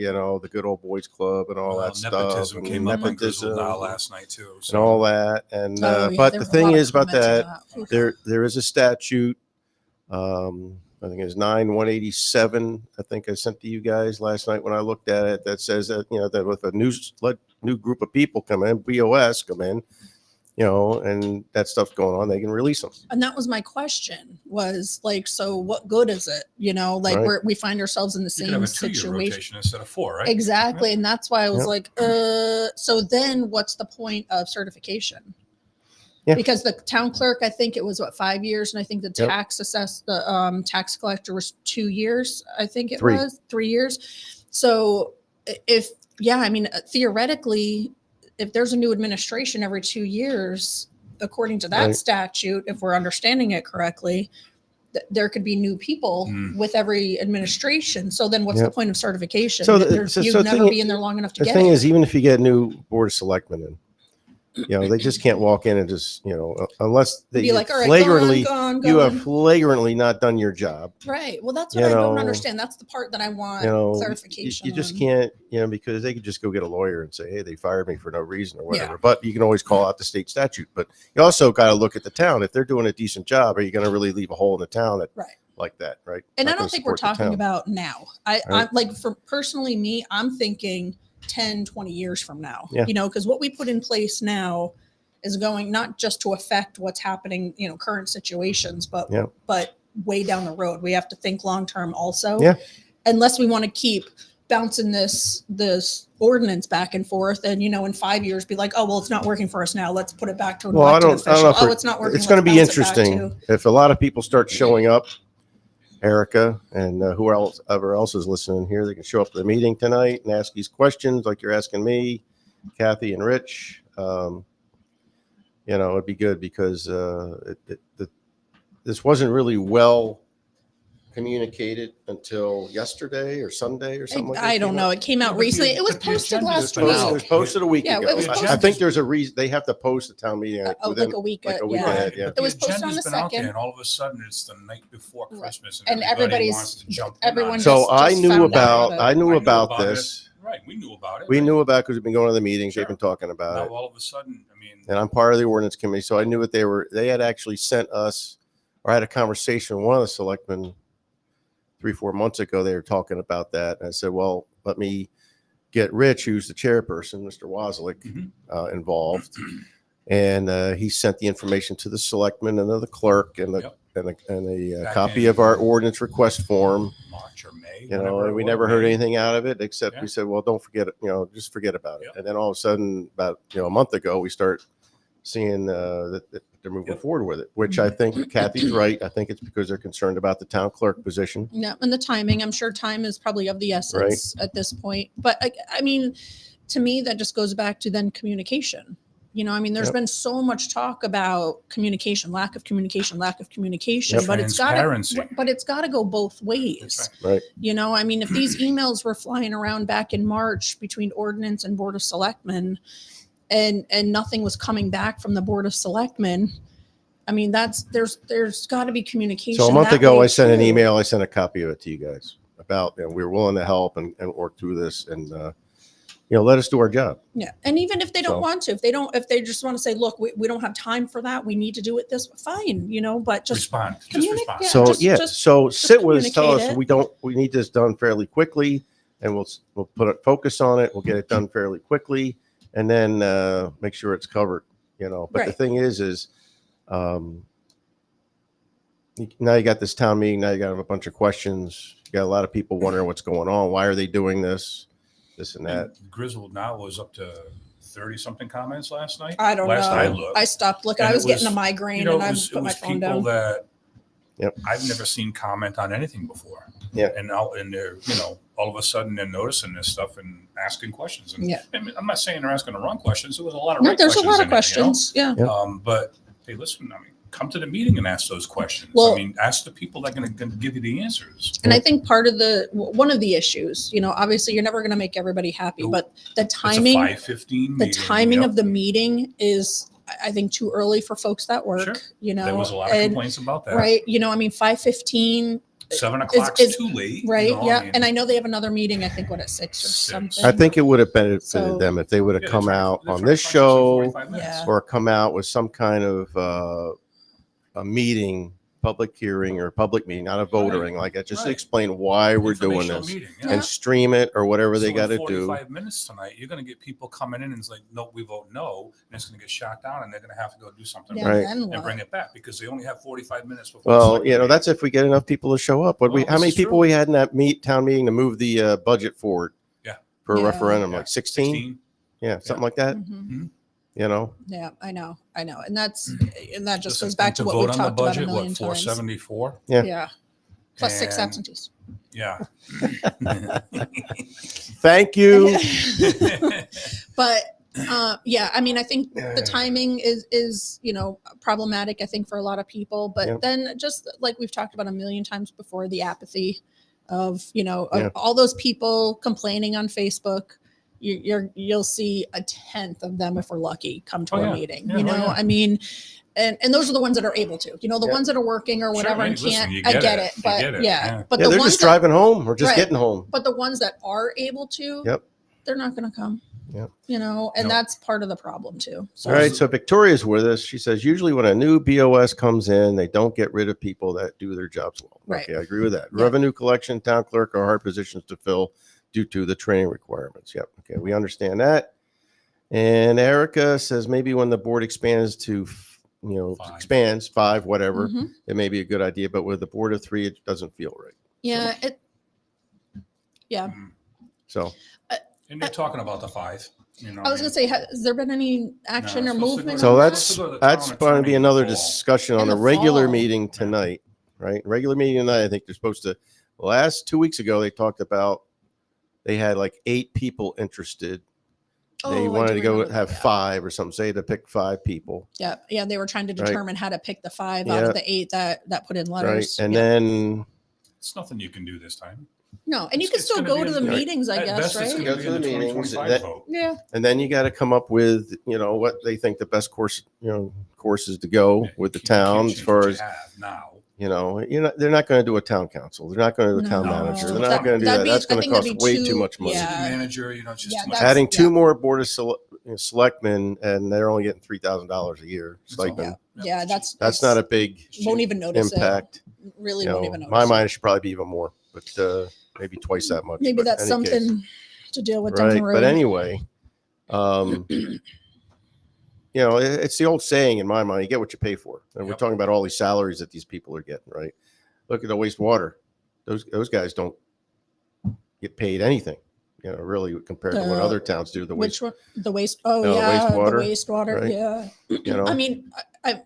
good old boys club and all that stuff. Nepotism And came up on nepotism Griswold last night too. and So all that. And Oh, yeah, but there the was a thing lot of is about comments on that, Oof. there is a statute. I think it's 9187. I think I sent to you guys last night when I looked at it. That says that that if a new group of people come in, BOS come in, and that stuff's going on, they can release them. And that was my question was like, so what good is it? Like Right. we find ourselves in the you could have same a 2-year situation. rotation instead of 4, right? Exactly. And that's why I was Yep. like, so then what's the point of certification? Yeah. Because the town clerk, I think it was 5 years. And I think the Yep. the tax collector was 2 years. I think it 3. was 3 years. So theoretically, if there's a new administration every 2 years, according to that Right. statute, if we're understanding it correctly, there could be new people with every administration. So then what's the Yep. point of certification? So If the- so you'd the never thing- be in there long enough to The get thing it. is, even if you get a new board of selectmen in, they just can't walk in and just, unless they Be like, all right, flagrantly, gone. you have flagrantly not done your job. Right. Well, that's what You I don't know, understand. That's the part that I want clarification. You just on. can't, because they could just go get a lawyer and say, hey, they fired me for no reason or whatever. Yeah. But you can always call out the state statute. But you also got to look at the town. If they're doing a decent job, are you going to really leave a hole in the town like that? Right. And Not I don't gonna think we're support the talking town. about now. I'm Right. like, for personally me, I'm thinking 10, 20 years from now, Yeah. because what we put in place now is going not just to affect what's happening, current situations, but Yeah. but way down the road. We have to think long term also. Yeah. Unless we want to keep bouncing this ordinance back and forth and in 5 years be like, oh well, it's not working for us now, let's put it back to an Well, I elected don't official. know. If Oh, we're- it's not working. It's going to be let's bounce it back interesting if a lot of people start showing up. Erica and whoever else is listening here, they can show up to the meeting tonight and ask these questions like you're asking me, Cathy and Rich. It'd be good because this wasn't really well communicated until yesterday or Sunday or something like that. I don't know. It came out Yeah, but recently. the- It was but the posted agenda's last been week. out. It was posted a week Yeah, ago. it was I posted- think there's a reason they have to post a town meeting Like a week, like a week yeah. ahead. Yeah. But It was the posted on agenda's the been out there, 2nd. and all of a sudden it's the night before Right. Christmas, And everybody everybody's- wants to jump in on everyone it. So just I knew found out about about it. I knew I about about this. Right, we knew about it. We right? knew about because we've been going to the meetings. Sure. They've been talking about Now it. all of a sudden, I mean, And I'm part of the ordinance committee, so I knew what they had actually sent us, or I had a conversation with one of the selectmen 3-4 months ago. They were talking about that. And I said, well, let me get Rich, who's the chairperson, Mr. Wozlik, Mhm. involved. And he sent the information to the selectman and the clerk and Yep. a Back copy in of our ordinance request form. March or May, You know, whenever and we it was, never heard May. anything out of it except Yeah. we said, well, don't forget it, just forget about it. Yep. And then all of a sudden, about a month ago, we start seeing that they're moving Yep. forward with it, which I think Kathy's right. I think it's because they're concerned about the town clerk position. Yeah, and the timing. I'm sure time is probably of the essence at this point. But I mean, to me, that just goes back to then communication. I mean, there's Yep. been so much talk about communication, lack of communication, Yep. but Transparency. it's got to go both ways. That's Right. I mean, if these emails were flying around back in March between ordinance and board of selectmen, and nothing was coming back from the board of selectmen, I mean, there's got to be communication. So a month that ago, way I sent an too. email. I sent a copy of it to you guys about we were willing to help and work through this and let us do our job. Yeah, and even if they don't So- want to, if they just want to say, look, we don't have time for that, we need to do it this, fine, but just Respond. Just communicate- respond. yeah. So just so sit with us, tell us communicate we need this done fairly quickly, and we'll put a focus on it. We'll get it done fairly quickly, and then make sure it's covered. But the Right. thing is, now you got this town meeting. Now you got a bunch of questions. You got a lot of people wondering what's going on. Why are they doing this and that? And Grizzled now was up to 30 something comments last night. I don't last know. I looked. I stopped looking. And I it was getting a was, migraine, it and I was put my phone people down. that Yep. I've never seen comment on anything before. Yeah. And now, and they're, all of a sudden they're noticing this stuff and asking questions. And Yeah. I mean, I'm not saying they're asking the wrong questions. There was a lot of No, right there's a questions lot of in there, questions. Yeah. Yeah. But hey, listen, I mean, come to the meeting and ask those questions. Well- I mean, ask the people that are going to give you the answers. And I think one of the issues, obviously you're never going to make everybody happy, Nope. but the It's a timing, 5:15 the meeting. timing Yep. of the meeting is, I think, too early for folks that work. Sure. There was a lot of and complaints about that. right, I mean, 5:15. 7 o'clock's is- too late. Right. I mean, And I know they have another meeting, I think, at 6 or 6. something. I think it would have benefited So- them if they would have yeah, come they try- out they on try this to crunch us in show 45 minutes. Yeah. or come out with some kind of a meeting, public hearing or public meeting, not a voting like that. Just Right. explain why we're doing Informational this meeting, Yeah. and stream it or whatever they So got in to do. 45 minutes tonight, you're going to get people coming in and it's like, no, we vote no, and it's going to get shot down, and they're going to have to go do something Yeah, Right. then and what? bring it back because they only have 45 minutes before. the Well, select meeting. that's if we get enough people to show up. Well, How this many is people true. we had in that town meeting to move the budget forward? Yeah. For a Yeah. referendum, Yeah. like 16? 16. Yeah, something like that. Mhm. Yeah, I know. And that just Listen, goes back and to what vote we've on the talked about a budget, million what, times. 474? Yeah. Yeah. Plus 6 And- absentees. Yeah. Thank you. But yeah, I mean, I think the timing is problematic, I think, for a lot of people. But Yep. then just like we've talked about a million times before, the apathy of Yeah. all those people complaining on Facebook. You'll see a tenth of them, if we're lucky, come to Oh, a yeah. meeting. Yeah, oh, yeah. I mean, and those are the ones that are able to. The Yeah. ones that are working or whatever Sure, and hey, listen, can't. you I get get it. it, You but get it, yeah. yeah. But Yeah, the they're ones just driving home or just Right. getting home. but the ones that are able to, Yep. they're not going to come. Yep. And No. that's part of the problem too. So All right, so Victoria's with us. She says usually when a new BOS comes in, they don't get rid of people that do their jobs well. Right. Okay, I agree with that. Yeah. Revenue collection, town clerk are hard positions to fill due to the training requirements. Yep. Okay, we understand that. And Erica says maybe when the board expands to, 5. expands 5, whatever, Mhm. it may be a good idea. But with the board of 3, it doesn't feel right. yeah, Mhm. So And they're talking about the 5. I was going to say, has there been any action No, or it's supposed to go movement? to- So on that? that's supposed to go to the town that's going to be attorney in another the fall. discussion on In a the regular fall. meeting tonight, right? Regular meeting tonight. I think they're supposed to. Last 2 weeks ago, they talked about they had like 8 people interested. Oh, They I wanted do to go remember have that. 5 or something. Say to pick 5 people, Yeah, they were trying to Right. determine how to pick the 5 out Yeah. of the 8 that put in right? letters. And Yeah. then It's nothing you can do this time. No, and you can It's still gonna go be to in- the right. meetings, I At guess, best, it's right? gonna Go be to in the the meetings, 2025 that- vote. Yeah. And then you got to come up with, what they think the best courses to go Yeah, with the you can't town as change far what you as, have now. they're not going to do a town council. They're not going to do a town No. manager. They're That- not going to do that. that'd be- That's going I to think that'd cost be way too- too much money. yeah. City manager, it's just Yeah, too much. that's- Adding two more board of selectmen, and they're only getting $3,000 a year That's all. stipend. Yeah, that's That's not a big won't even notice impact. it. Really won't even In notice. my it. mind, it should probably be even more, but maybe twice that much. Maybe But that's in any case, something to deal with down right? the road. But anyway, it's the old saying in my mind: you get what you pay for. And we're Yep. talking about all these salaries that these people are getting, right? Look at the wastewater; those guys don't get paid anything, really compared to what The- other towns do. The Which one? The waste. No, Oh the yeah, wastewater, the wastewater. right? Yeah. I mean,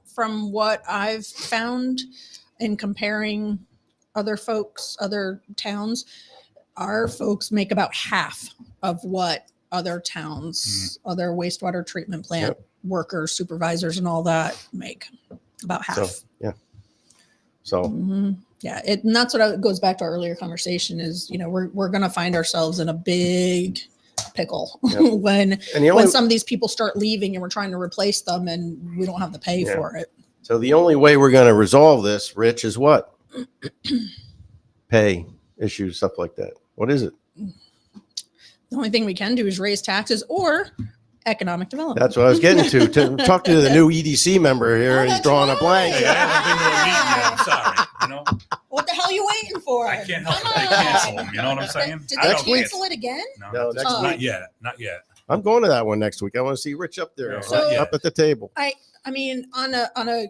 from what I've found in comparing other folks, other towns, our folks make about half of what other towns, other wastewater treatment plant workers, supervisors, and all that make. About half. So yeah. So Mhm. Yeah, and that's what goes back to our earlier conversation is, we're going to find ourselves in a big pickle Yep. when and the only some of these people start leaving and we're trying to replace them and we don't have the pay Yeah. for it. So the only way we're going to resolve this, Rich, is what? Pay issues, stuff like that. What is it? The only thing we can do is raise taxes or economic development. That's what I was getting to talk to the new EDC member here, Oh, and he's that's drawing a blank. Hey, I haven't been to a meeting yet. I'm sorry. What the hell are you waiting for? I can't help Come it. They on. cancel them. You know what I'm saying? Did I they don't cancel it again? No, No, not, next not week. yet. Not yet. I'm going to that one next week. I want to see Rich up there, So- up at the table. I mean, on a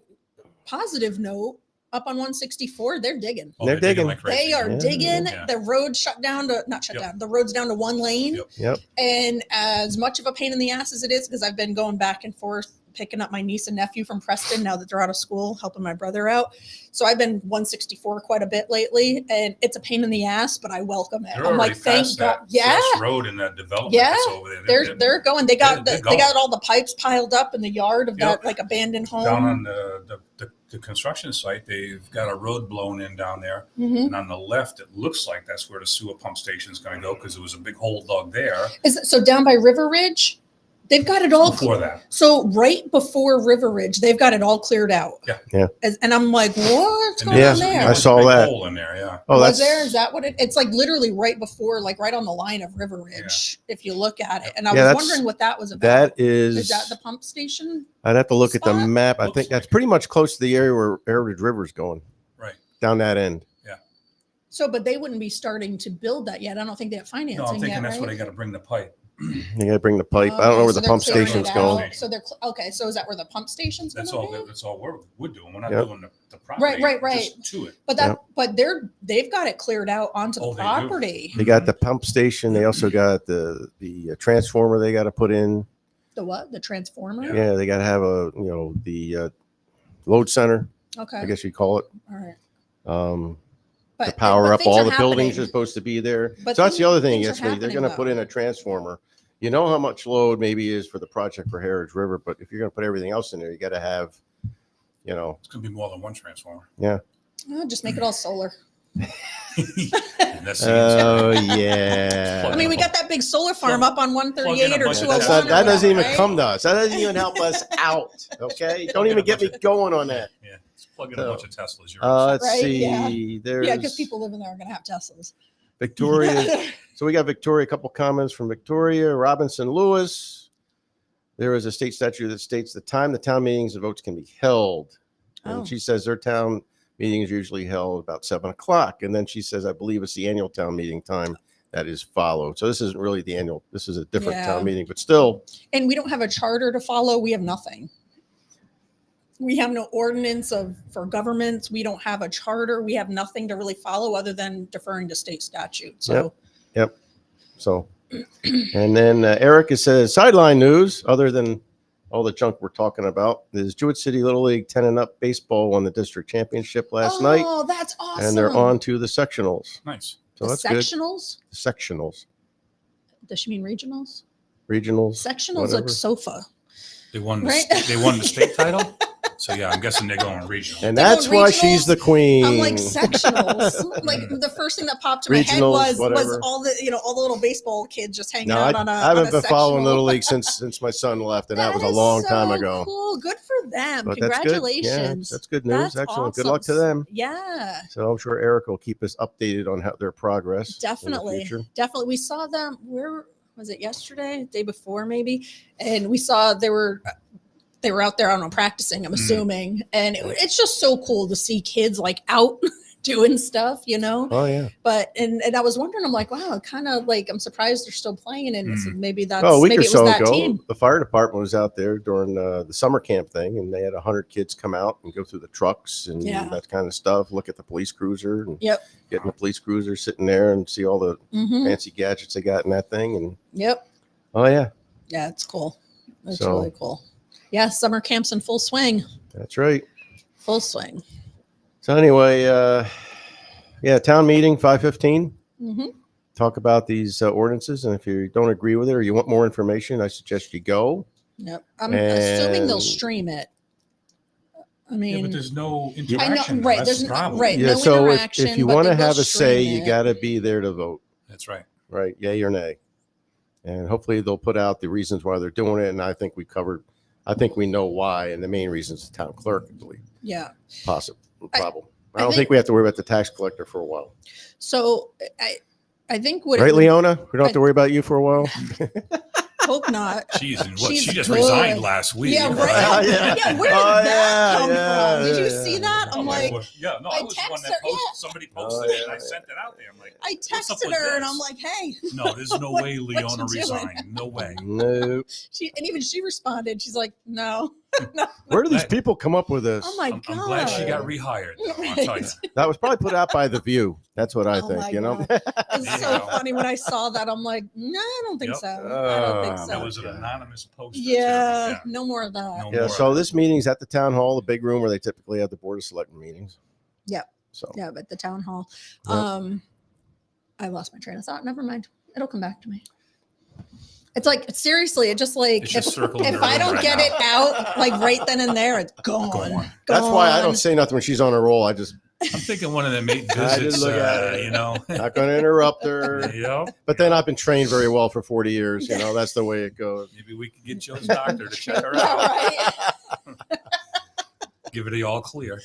positive note, up on 164, they're digging. Oh, They're digging. like crazy. They are Yeah. digging. Yeah. The road shut down to not shut down. The road's down to one lane. Yep. Yep. And as much of a pain in the ass as it is, because I've been going back and forth picking up my niece and nephew from Preston now that they're out of school, helping my brother out. So I've been 164 quite a bit lately, and it's a pain in the ass, but I welcome it. They're I'm already like, thank past God. that Yeah. fresh road in that development Yeah. that's over there. They're going. They got they're they got all the pipes piled up in the yard of Yep. that like abandoned home. down on the construction site. They've got a road blown in down there, Mhm. and on the left, it looks like that's where the sewer pump station is going to go because there was a big hole dug there Is it, so down by River Ridge, they've got it all. before that. So right before River Ridge, they've got it all cleared out. Yeah. Yeah. And I'm like, what's And going Yeah, on there's- there? I there's a saw big that. hole in there. Yeah. Oh, Was that's there? Is that what it's like? Literally right before, like right on the line of River Ridge, if you look at it. And I Yeah, was that's- wondering what that was about. that is. Is that the pump station? I'd have to look at the spot? map. I Looks think that's like pretty much close to the area where Heritage River's going, Right. down that end. So, but they wouldn't be starting to build that yet. I don't think they have financing No, I'm thinking yet, that's right? where they got to bring the pipe. You got to bring the pipe. I don't know where the they're pump clearing it station's out. going. So they're okay. So is that where the pump station's going That's to all. be? That's all we're doing. We're not Yep. doing the property. Right. Just to it. But but they've got it cleared out onto Oh, the they do. property. They got the pump station. They also got the transformer they got to put in. The what? The transformer? Yeah, they got to have the load center, Okay. I guess you call it, All right. to But power up things all are the buildings happening. are supposed to be there. But So that's the other thing. things are Yes, they're going to happening, put in a transformer. You know how much load maybe is for the project for Heritage River, but if you're going to put everything else in there, you got to have, It's going to be more than one transformer. Oh, just make it all solar. And that's oh yeah. I mean, we got that big solar farm up on 138 or bunch of 201. That's not, that or doesn't even whatever, right? come to us. That doesn't even help us out. Okay, don't even get me going on that. yeah. Let's plug in a bunch of Teslas. You're Let's Right, see. There's Yeah, because people living there are going to have Teslas. Victoria. So we got Victoria. A couple comments from Victoria Robinson Lewis. There is a state statute that states the time the town meetings and votes can be held, and Oh. she says their town meeting is usually held about 7:00. And then she says, I believe it's the annual town meeting time that is followed. So this isn't really the annual. This is a different Yeah. town meeting, but still. And we don't have a charter to follow. We have nothing. We have no ordinance for governments. We don't have a charter. We have nothing to really follow other than deferring to state statute. So So, and then Erica says sideline news, other than all the junk we're talking about, is Jewett City Little League 10 and up baseball won the district championship last night, Oh, that's awesome. and they're on to the sectionals. nice. So the that's good. sectionals. Sectionals, Does she mean regionals? regionals. Sectionals whatever. like sofa. They won. Right? They won the state title. So yeah, I'm guessing they're going regional. And They're that's going why regionals. she's the queen. I'm like sectionals. Like the first thing that popped in my head Regionals, was whatever. all the all the little baseball kids just hanging No, out I on a. haven't on a been following sectional. Little League since my son left, and that was a is long time so ago. Cool, good for them. But that's good. Yeah, Congratulations. that's good news. That's Excellent. Good awesome. luck to them. Yeah, So I'm sure Eric will keep us updated on how their progress. definitely, In the future. definitely. We saw them. Where was it? Yesterday, day before, maybe, and we saw they were out there, I don't know, practicing, I'm assuming. And it's just so cool to see kids like out doing stuff, Oh yeah. But, and I was wondering, I'm like, wow, kind of like, I'm surprised they're still playing. And so maybe that's, Oh, a week maybe or it was so that ago, team. the fire department was out there during the summer camp thing, and they had 100 kids come out and go through the trucks and that kind of stuff. Look at the police cruiser and getting the police cruiser sitting there and see all the fancy gadgets they got in that thing. And oh yeah, it's cool. It's really cool. Yeah, summer camp's in full swing. That's right. Full swing. So anyway, town meeting 5:15. Talk about these ordinances, and if you don't agree with it or you want more information, I suggest you go. Yep, I'm assuming they'll stream it. I mean, but there's no interaction. I know, right? That's There's the problem. right. Yeah, No so interaction. if you but want to they will have a say, stream you it. got to be there to vote. That's right. Right? Yay or nay. And hopefully they'll put out the reasons why they're doing it. And I think we know why. And the main reason is the town clerk, I believe. Yeah. Possible. Problem. I I don't think we have to worry about the tax collector for a while. So I think what Right, it would, Leona? We don't have to worry about you for a while. hope not. She's She's she just good. resigned last week. Yeah, right. Yeah. Yeah, where did Oh, that come yeah, from? Did you yeah, see yeah. that? I'm like, I was the one that somebody posted it and I sent it out there. I'm like, I what's up texted with her and this? I'm like, hey. No, there's no way Leona you doing? resigned. No way. No. Even she responded. She's like, no. Where do these people come up with this? Oh my I'm god. glad she got rehired. Though, I'll tell you. That was probably put out by The View. That's what I Oh think, my you know? God. It's so Yeah. funny when I saw that. I'm like, no, I don't think Yep. so. I don't think Oh, so. That was an anonymous post. Yeah, no more of that. No Yeah, more so of this meeting's at the town hall, the big room where they typically have the board of selectmen meetings. Yep. So Yeah, but the town hall. Yep. I lost my train of thought. Never mind. It'll come back to me. It's like seriously, it just like It's just circling if I around don't right get now. it out like right then and there, it's gone. that's why I don't Gone. say nothing when she's on a roll. I just I'm thinking one of them 8 I didn't visits, look at it. you know. not going to interrupt her. You know, But then I've been trained very well for 40 years. You know, that's the way it goes. maybe we could get Joe's doctor to check her Yeah, out. right. Give it all clear.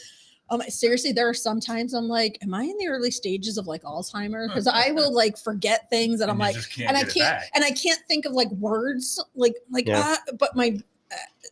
Seriously, there are some times I'm like, am I in the early stages of like Alzheimer? Because I will like forget things and I'm And you like, just can't and I get it can't, back. and I can't think of like words like, Yeah. but my,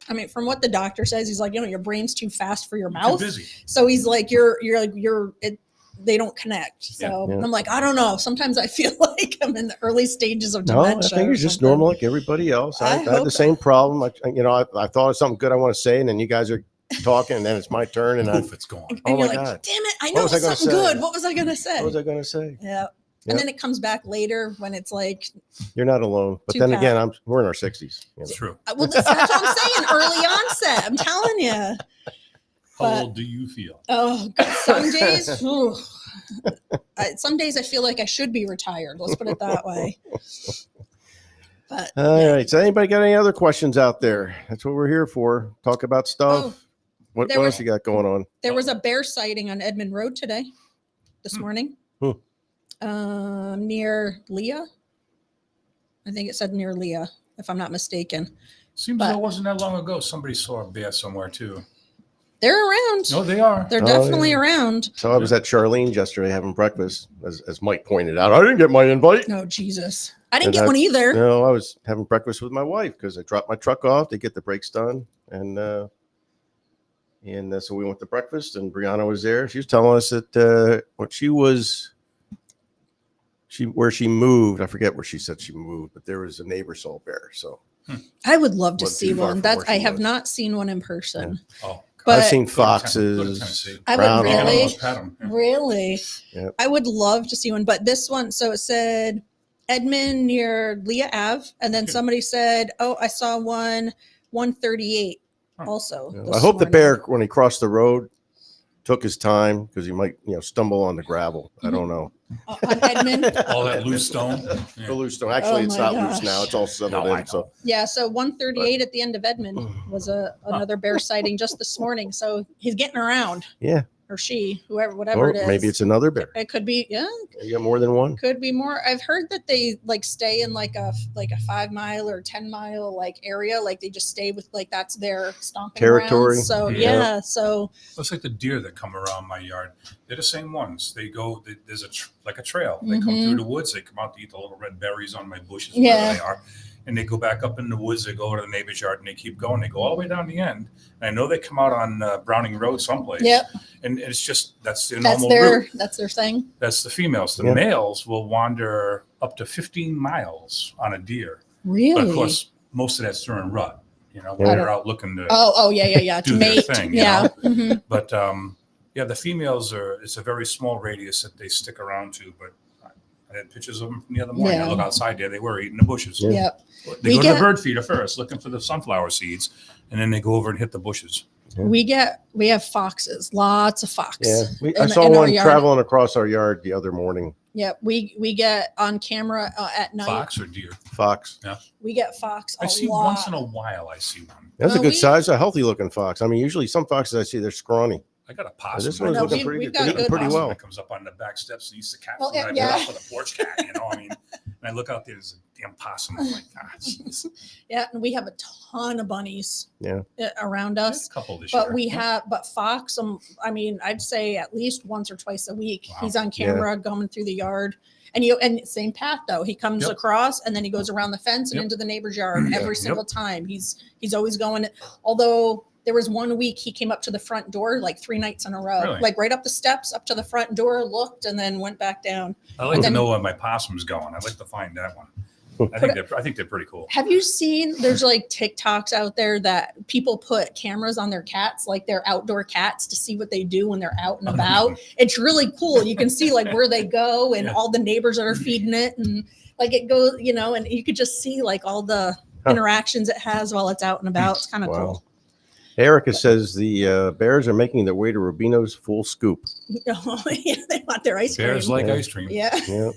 I mean, from what the doctor says, he's like, your brain's too fast for your Too mouth. busy. So he's like, they don't connect. So Yeah. I'm like, I don't know. Sometimes I feel like I'm in the early stages of No, I dementia. think or it's just something. normal like everybody else. I had hope- the same problem. I thought of something good I want to say, and then you guys are talking, and then it's my turn, and Poof, it's gone. And Oh you're my like, God. damn it, I What know was I gonna something say? good. What was I going to say? what was I going to say? Yeah. Yep. And then it comes back later when it's like, You're not alone. But Too then bad. again, we're in our 60s. you know. It's true. well, that's what I'm saying. Early onset. I'm telling you. How But- old do you feel? Oh, God, some days, whew. Some days I feel like I should be retired. Let's put it that way. But All right. So anybody got any other questions out there? That's what we're here for. Talk about stuff. Oh, what there else was- you got going on? there was a bear sighting on Edmond Road today, this morning, near Leah. I think it said near Leah, if I'm not mistaken. Seems But- though it wasn't that long ago. Somebody saw a bear somewhere too. They're around. No, they are. They're Oh, definitely yeah. around. So I was at Charlene's yesterday having breakfast, as Mike pointed out. I didn't get my invite. No, Jesus. I didn't And get one either. No, I was having breakfast with my wife because I dropped my truck off to get the brakes done, and so we went to breakfast, and Brianna was there. She was telling us that when where she moved, I forget where she said she moved, but there was a neighbor saw a bear. So I would love to Wasn't see too far one. from That's where she I have was. not seen one in person. Oh, But I've seen Go to foxes, Tennessee. I would groundhogs. You can really- almost pet 'em. Really? Yep. I would love to see one, but this one, so it said Edmond near Leah Ave, and then Okay. somebody said, "Oh, I saw one 138 Huh. also." Yeah, this I hope the morning. bear, when he crossed the road, took his time because he might, stumble on the gravel. I don't know. On Edmund. All that loose stone. Yeah. The loose stone. Actually, Oh it's my not loose gosh. now. It's all settled No, I in. So Yeah, so 138 at the end of Edmond was another bear sighting just this morning. So he's getting around, yeah, or she, whoever, whatever or it is. maybe it's another bear. It could be, yeah, You got more than one. could be more. I've heard that they like stay in like a 5 mile or 10 mile like area, like they just stay with like that's their stomping Territory. grounds. So Yeah. yeah, so It's like the deer that come around my yard. They're the same ones. They go. There's like a trail. They come Mhm. through the woods. They come out to eat the little red berries on my bushes Yeah. wherever they are, and they go back up in the woods. They go over to the neighbor's yard and they keep going. They go all the way down the end. And I know they come out on Browning Road someplace. Yep. And it's just that's their that's normal route. their thing. That's the females. The Yeah. males will wander up to 15 miles on a deer. Really? But of course, most of that's during rut. When Yeah. they're out looking to. Oh yeah. To Do their mate. thing, you yeah. know? Mhm. But yeah, the females it's a very small radius that they stick around to. But I had pictures of them from the other morning. Yeah. I look outside there, they were eating the bushes. Yeah. Yep. They We go to get- the bird feeder first, looking for the sunflower seeds, and then they go over and hit the bushes. We have foxes, lots of fox. Yeah, I in- saw in our one yard. traveling across our yard the other morning. Yeah, we get on camera at night. Fox or deer? Fox. We get fox a I see lot. once in a while. I see one. That's a Well, good we- size, a healthy looking fox. I mean, usually some foxes I see they're scrawny. I got a But possum. this one's know, looking we've pretty got good. good Pretty Possum well. that comes up on the back steps and eats the cat Well, food. I yeah. put out for the porch cat. I mean, and I look out there, there's a damn possum. I'm like, ah, jeez. Yeah, and we have a ton of bunnies. Yeah. Around There's us. a couple this But year. but fox, I mean, I'd say at least once or twice a week. Wow. He's on camera going through the yard. And same path though. He comes Yep. across and then he goes around the fence and Yep. into the neighbor's yard Yeah. every single time. He's always going. Although there was one week he came up to the front door like 3 nights in a row, Really? like right up the steps up to the front door, looked and then went back down. I like and to then- know where my possum's going. I'd like to find that one. I think they're pretty cool. Have you seen there's like TikToks out there that people put cameras on their cats, like their outdoor cats, to see what they do when they're out and about? It's really cool. You can see like where they go and Yeah. all the neighbors that are feeding it, and like it goes, and you could just see like all the interactions it has while it's out and about. It's kind of Wow. cool. Erica says the bears are making their way to Rubino's Full Scoop. Yeah, they want their ice cream. Bears like Yeah. ice cream. Yeah, Yeah.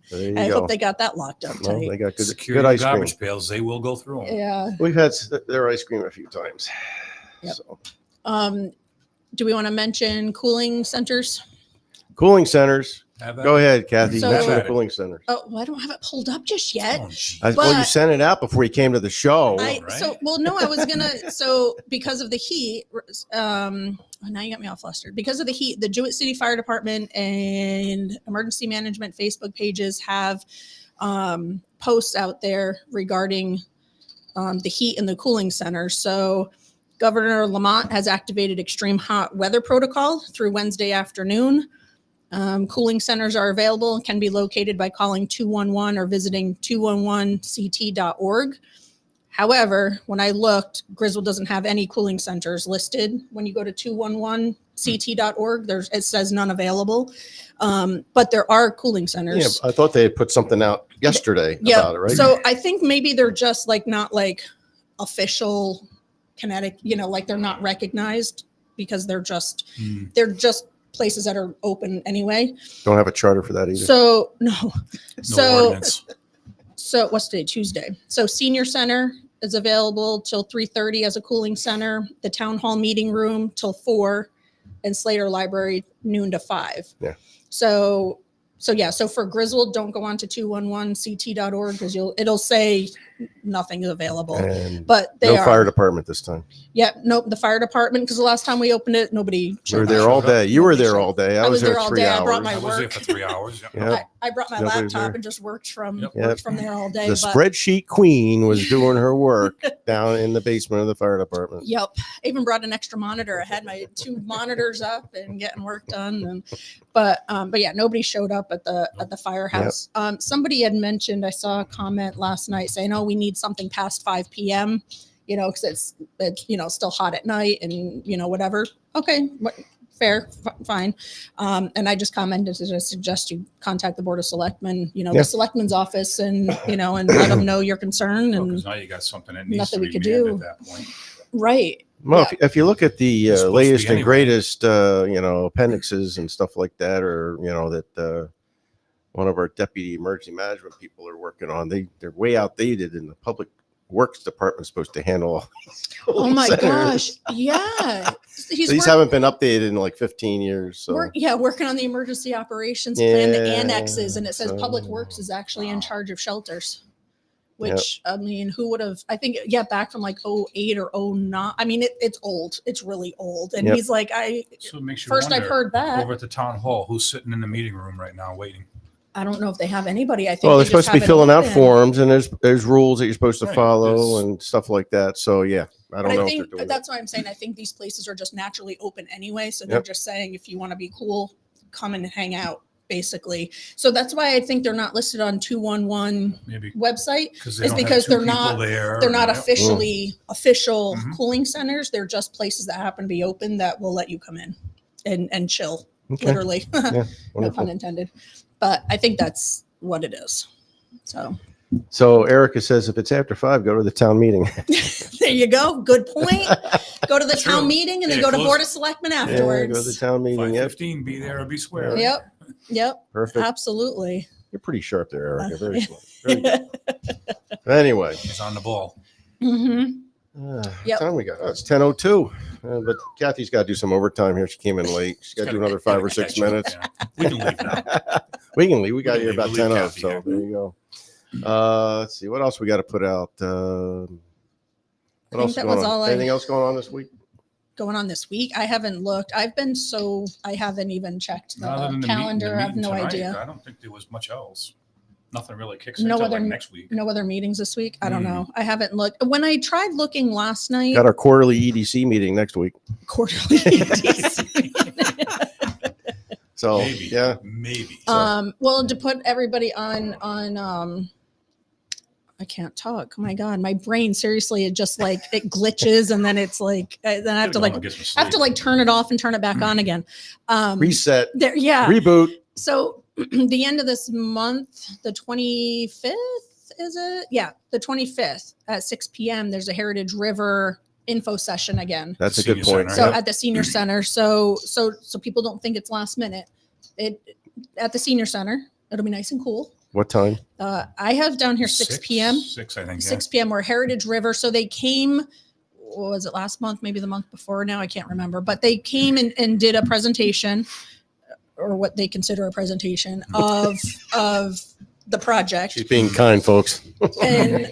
There you I go. hope they got that locked up Well, tight. they got good Security ice cream. garbage pails, they will go through them. Yeah. We've had their ice cream a few times. Yep. So. Do we want to mention cooling centers? Cooling centers. Have that? Go ahead, Kathy. So- Mention the Have at it. cooling centers. Oh, well, I don't have it pulled up just yet. Oh, gee. Well, you But- sent it out before you came to the show. right. I was gonna. So because of the heat, now you got me all flustered. Because of the heat, the Jewett City Fire Department and Emergency Management Facebook pages have posts out there regarding the heat in the cooling center. So Governor Lamont has activated extreme hot weather protocol through Wednesday afternoon. Cooling centers are available and can be located by calling 211 or visiting 211ct.org. However, when I looked, Griswold doesn't have any cooling centers listed. When you go to 211ct.org, it says none available. But there are cooling Yeah, centers. I thought they had put something out yesterday about it, right? So I think maybe they're just like not like official kinetic, like they're not recognized because they're just places that are open anyway. Don't have a charter for that either. So no. No ordinance. So what's today? Tuesday. So senior center is available till 3:30 as a cooling center. The town hall meeting room till 4, and Slater Library noon to 5. Yeah. So for Griswold, don't go on to 211ct.org because it'll say nothing is available. And But they no are. fire department this time. Yeah, nope. The fire department, because the last time we opened it, nobody We were showed there up. all day. You were Nobody there showed all day. I I was was there there all 3 day. I hours. brought my I was there work. for 3 hours. Yeah. I brought my Nobody was laptop there. and just worked from Yep. worked from there all day. The but- spreadsheet queen was doing her work down in the basement of the fire department. Yep. I even brought an extra monitor. I had my 2 monitors up and getting work done. But yeah, nobody showed up at the firehouse. Somebody had mentioned, I saw a comment last night saying, "Oh, we need something past 5 p.m." Because it's still hot at night and whatever. Okay, fair, fine. And I just commented to suggest you contact the Board of Selectmen, Yeah. the Selectmen's office, and and let them know your concern. And Because now you got something that needs Nothing to we be could manned do. at that point. Right. Well, Yeah. if you look at the It's supposed to be latest and anyway. greatest, appendixes and stuff like that, or that one of our deputy emergency management people are working on, they're way outdated, and the public works department is supposed to handle all these. Oh my centers. gosh. Yeah. These haven't been updated in like 15 years. So working on the emergency operations plan, the Yeah, annexes, and it says so- Public Works is actually in charge of shelters. Which I mean, who would have? I think back from like 08 or 09. I mean, it's old. It's really old. And Yep. he's like, So it makes you first I've wonder, heard that. over at the town hall, who's sitting in the meeting room right now waiting? I don't know if they have anybody. I think Well, they they're supposed just to be have it filling out open. forms, and there's rules that you're supposed to Right, follow there's- and stuff like that. So yeah, I But don't I know think if they're doing that's why I'm saying I think these places are just naturally open anyway. So Yep. they're just saying if you want to be cool, come and hang out, basically. So that's why I think they're not listed on 211 Maybe website. because It's because they're not- there. They're not Yep. official Mhm. cooling centers. They're just places that happen to be open that will let you come in and chill, Okay. literally. Yeah, No wonderful. pun intended. But I think that's what it is. So So Erica says if it's after 5, go to the town meeting. there you go. Good point. Go to the True. town meeting and then Yeah, go to close- Board of Selectmen Yeah, go afterwards. to the town meeting. Yep, 5:15, be there or be square. Yep. Yep. perfect. Absolutely. You're pretty sharp there, Erica. Very Yeah. smart. Very good. Anyway, He's on the ball. hmm what Yep. time we got? Oh, it's 10:02. But Kathy's got to do some overtime here. She came in late. She's got to do another 5 or 6 minutes. Yeah. We can leave now. We can leave. We got can here leave. about We'll 10 leave of. Kathy So here. there you go. Let's see. What else we got to put out? What I think else is that going was on? all Anything else going on this week? Going on this week. I haven't looked. I haven't even checked Other than the the calendar. I have meeting no tonight, idea. I don't think there was much else. Nothing really kicks No into other- like next week. No other meetings this week. I don't Hmm. know. I haven't looked. When I tried looking last night, Got our quarterly EDC meeting next week. quarterly. So Maybe. yeah, Maybe. Well, to put everybody on I can't talk. Oh my God, my brain seriously, it just like it glitches and then it's like then I have to like turn it off and turn it back on again. reset, There, yeah. reboot. So the end of this month, the 25th, is it? Yeah, the 25th at 6 p.m. There's a Heritage River info session again. That's a Senior good point. center. So Yep. at the senior center, so people don't think it's last minute. It at the senior center, it'll be nice and cool. What time? I have down here 6 p.m. 6, I think. 6 p.m. We're Heritage River. So they came, what was it, last month, maybe the month before now? I can't remember. But they came and did a presentation, or what they consider a presentation of the project. She's being kind, folks. And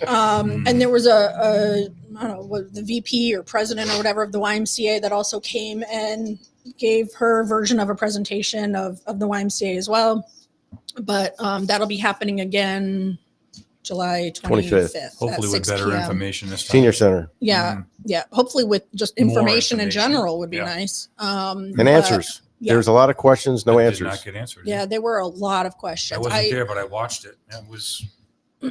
there was a I don't know, what the VP or president or whatever of the YMCA that also came and gave her version of a presentation of the YMCA as well. But that'll be happening again July 25th. at Hopefully with 6 better p.m. information this time. Senior Center Yeah, Mhm. yeah. Hopefully with just More information in information. general would be Yeah. nice. and But, answers. yeah. There's a lot of questions, no That answers. Did not get answered. Yeah, there were a lot of I questions. wasn't there, but I watched it. It was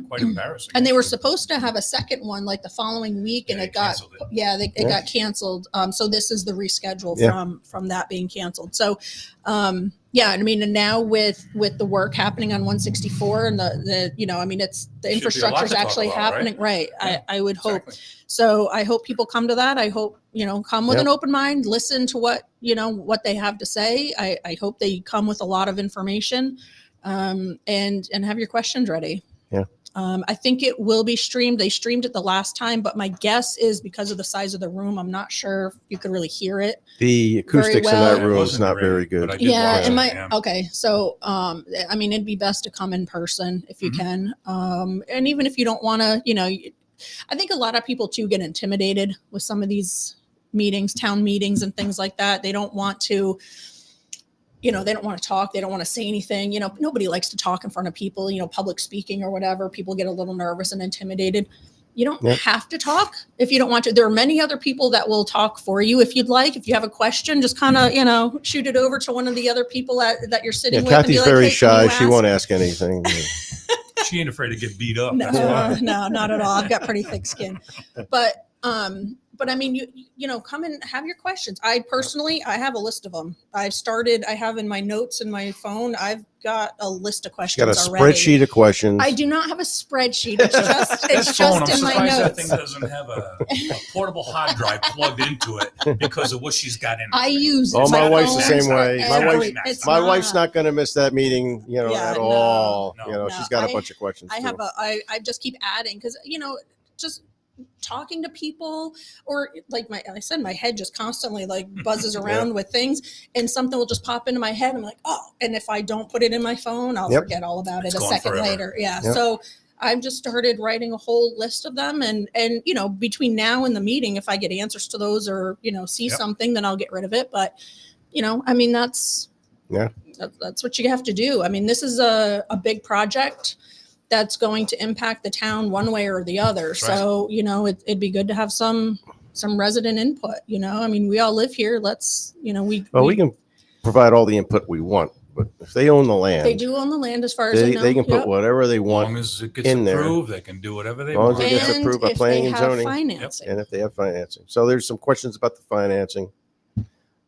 quite embarrassing. And they were actually. supposed to have a second one like the following week, and Yeah, it they got canceled it. it Yeah. got canceled. So this is the reschedule Yeah. from that being canceled. So yeah, I mean, and now with the work happening on 164 and the I mean, it's the Should be a lot infrastructure is to talk actually about, right? happening, right? Yeah, I would hope. Exactly. So I hope people come to that. I hope, come with Yep. an open mind, listen to what they have to say. I hope they come with a lot of information, and have your questions ready. Yeah. I think it will be streamed. They streamed it the last time, but my guess is because of the size of the room, I'm not sure if you could really hear it. The acoustics well. in that It room is wasn't not great, very good. but I did Yeah, watch it it, might. yeah. Okay, so I mean, it'd be best to come in person if you Mhm. can, and even if you don't want to, I think a lot of people too get intimidated with some of these meetings, town meetings, and things like that. They don't want to. They don't want to talk. They don't want to say anything. Nobody likes to talk in front of people, public speaking or whatever. People get a little nervous and intimidated. You don't Yep. have to talk if you don't want to. There are many other people that will talk for you if you'd like. If you have a question, just kind of, shoot it over to one of the other people that you're sitting Yeah, with. And be Kathy's like, very "Hey, can shy. you She ask?" won't ask anything. She ain't afraid to get beat up. No, That's why. no, not at all. I've got pretty thick skin. But but I mean, you know, come and have your questions. I personally, I have a list of them. I have in my notes in my phone, I've got a list of She's got questions a already. spreadsheet of questions. I do not have a spreadsheet. It's just, That it's phone, I'm just in my surprised that thing notes. doesn't have a portable hard drive plugged into it because of what she's got in it. I use Oh, my wife's phone the same for way. My every- wife- it's My wife's not going to miss that meeting, you know, Yeah, at no, all. no, You know, no. she's got a I- bunch of questions. I too. I just keep adding because, you know, just talking to people, or like I said, my head just constantly like buzzes around with things, and something will just pop into my head. I'm like, oh, and if I don't put it in my phone, I'll Yep. forget all about It's it a gone second forever. later. Yeah. Yep. So I've just started writing a whole list of them, and you know, between now and the meeting, if I get answers to those or, you know, see Yep. something, then I'll get rid of it. But, you know, I mean, that's what you have to do. I mean, this is a big project that's going to impact the town one way or the other. That's right. So, you know, it'd be good to have some resident input, you know. I mean, we all live here. Let's, you know, we can provide all the input we want, but if they own the land, they do own the land as far as I they, know. they can put Yep. whatever they As long want. as it gets in there. approved, they can do whatever they As long as want. it gets And approved by if planning they and have zoning. financing. And if they have financing. So there's some questions about the financing,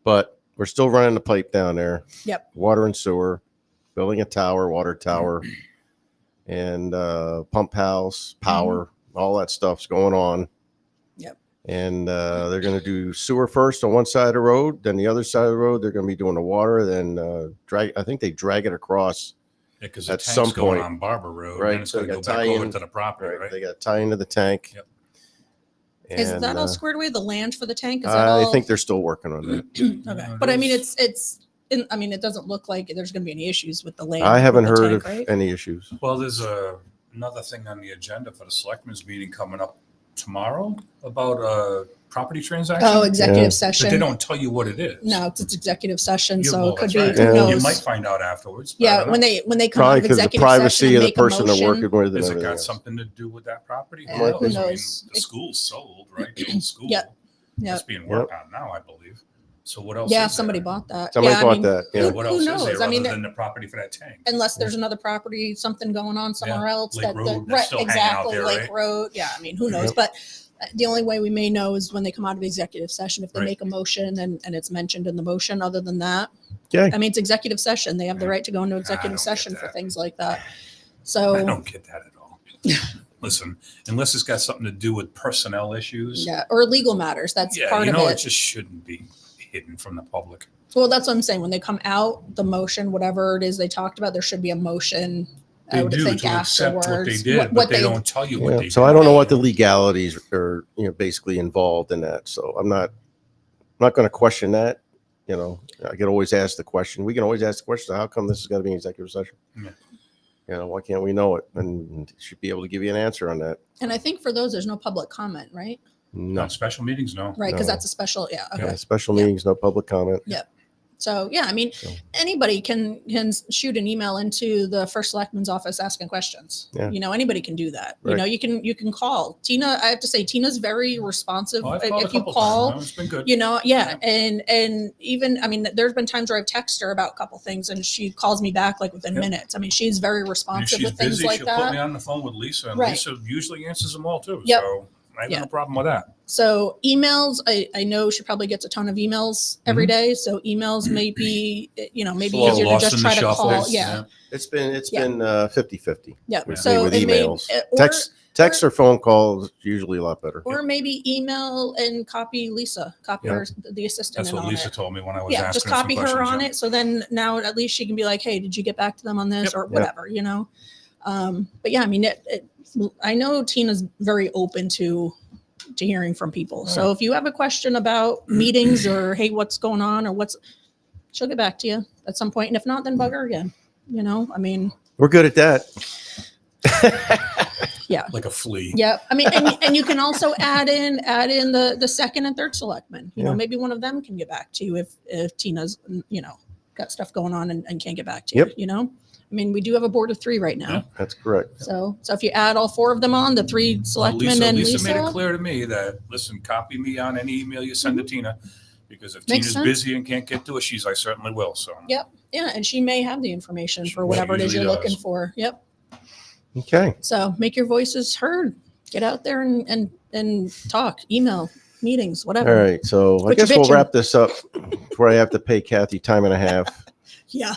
but we're still running the pipe down there. Yep. Water and sewer, building a tower, water tower, and pump house, power, all that stuff's going on. Yep. And they're going to do sewer first on one side of the road, then the other side of the road, they're going to be doing the water, then I think they drag it across. Because the At tank's some going point. on Barber Road, Right, then it's so going to you go gotta back tie over in- to the property, right? They got to tie into the tank. Yep. Is that all And, squared away? The land for the tank? Is that I all? think they're still working on that. Okay. Yeah, But I mean, it I mean, it doesn't look like there's going to be any issues with the land. I haven't with the heard tank, of right? any issues. Well, there's another thing on the agenda for the selectmen's meeting coming up tomorrow about a property transaction. Oh, executive Yeah. session. But they don't tell you what it is. No, it's executive session, You- so well, it could that's be. right. Who Yeah. knows? You might find out afterwards. but I Yeah, don't when know. they come out Probably of because the executive session privacy and of the make a person they're motion. working with and Has it everything got else. something to do with that property? Yeah, who I mean, knows? the school's sold, right? The old school. Yep. Yep. It's being worked on now, I believe. So what else? Yeah, is somebody there? bought that. Somebody yeah, I bought mean, that. Yeah, Yeah. what who else is knows? there I mean, other than the property for that tank? unless there's another property, something going on somewhere Yeah, else. Lake Road, that's right, still hanging out exactly. there, Lake right? Road. Yeah, I mean, who knows? Yep. But the only way we may know is when they come out of executive session, if they Right. make a motion and it's mentioned in the motion. Other than that, Okay. I mean, it's executive session. They have the Yeah. right to go into don't executive get session for that. things like that. I So, don't get that at all. Listen, unless it's got something to do with personnel issues. yeah, or legal matters. That's Yeah, part you of know, it. it just shouldn't be hidden from the public. Well, that's what I'm saying. When they come out, the motion, whatever it is they talked about, there should be a motion. I They would do think to accept what they afterwards. did, but they don't tell you what Yeah. they did. So I don't know what the legalities are, basically involved in that. So I'm not going to question that. You know, I could always ask the question. We can always ask the question, how come this is going to be an executive session? Yeah. You know, why can't we know it? And should be able to give you an answer on that. And I think for those, there's no public comment, right? No. No special meetings, no. Right, because No. that's a special. Yeah. Okay. Yeah, special Yeah. meetings, no public comment. Yeah. So yeah, I mean, So- anybody can shoot an email into the first selectman's office asking questions. Yeah. You know, anybody can do that. You Right. know, you can call Tina. I have to say, Tina's very responsive. Well, I've called a if you couple call, times. No, it's been good. you know, yeah, and even I mean, there's been times where I've texted her about a couple things, and she calls me back like within Yep. minutes. I mean, she's very And if responsive she's with things busy, like she'll put me that. on the phone with Lisa, and Right. Lisa usually answers them all too. Yep. So I have Yeah. no problem with that. So emails, I know she probably gets a ton of emails every day. So emails may be, maybe Slow. easier to Lost just in the try to call. shuffle. Yeah. It's been Yeah. 50-50 Yeah. Yeah. So with it may, emails. or, Text or phone calls usually a lot better. or maybe email and copy Lisa, copy Yeah. her, the assistant. That's in what on Lisa it. told me when I was Yeah, asking just her some copy her questions, on yeah. it. So then now at least she can be like, hey, did you get back to them on this Yep. or Yeah. whatever, But yeah, I mean, I know Tina's very open to hearing from people. So Right. if you have a question about meetings or, hey, what's going on or she'll get back to you at some point. And if not, then bug her again. I mean, We're good at that. yeah. Like a flea. Yeah, I mean, and you can also add in the second and third selectmen. Yeah. Maybe one of them can get back to you if Tina's got stuff going on and can't get back to Yep. you. I mean, we do have a board of 3 right now. Yeah. That's correct. So if you add all 4 of them on, the 3 Well, selectmen and Lisa made it Lisa, clear to me that, listen, copy me on any email you send to Tina, because if Makes Tina's sense. busy and can't get to it, I certainly will. So yeah, and she may have the information She for whatever it is you're usually looking does. for. Yep. Okay. So make your voices heard. Get out there and talk. Email. meetings, whatever. All right. So I Quit your guess we'll bitching. wrap this up before I have to pay Cathy time and a half. Yeah.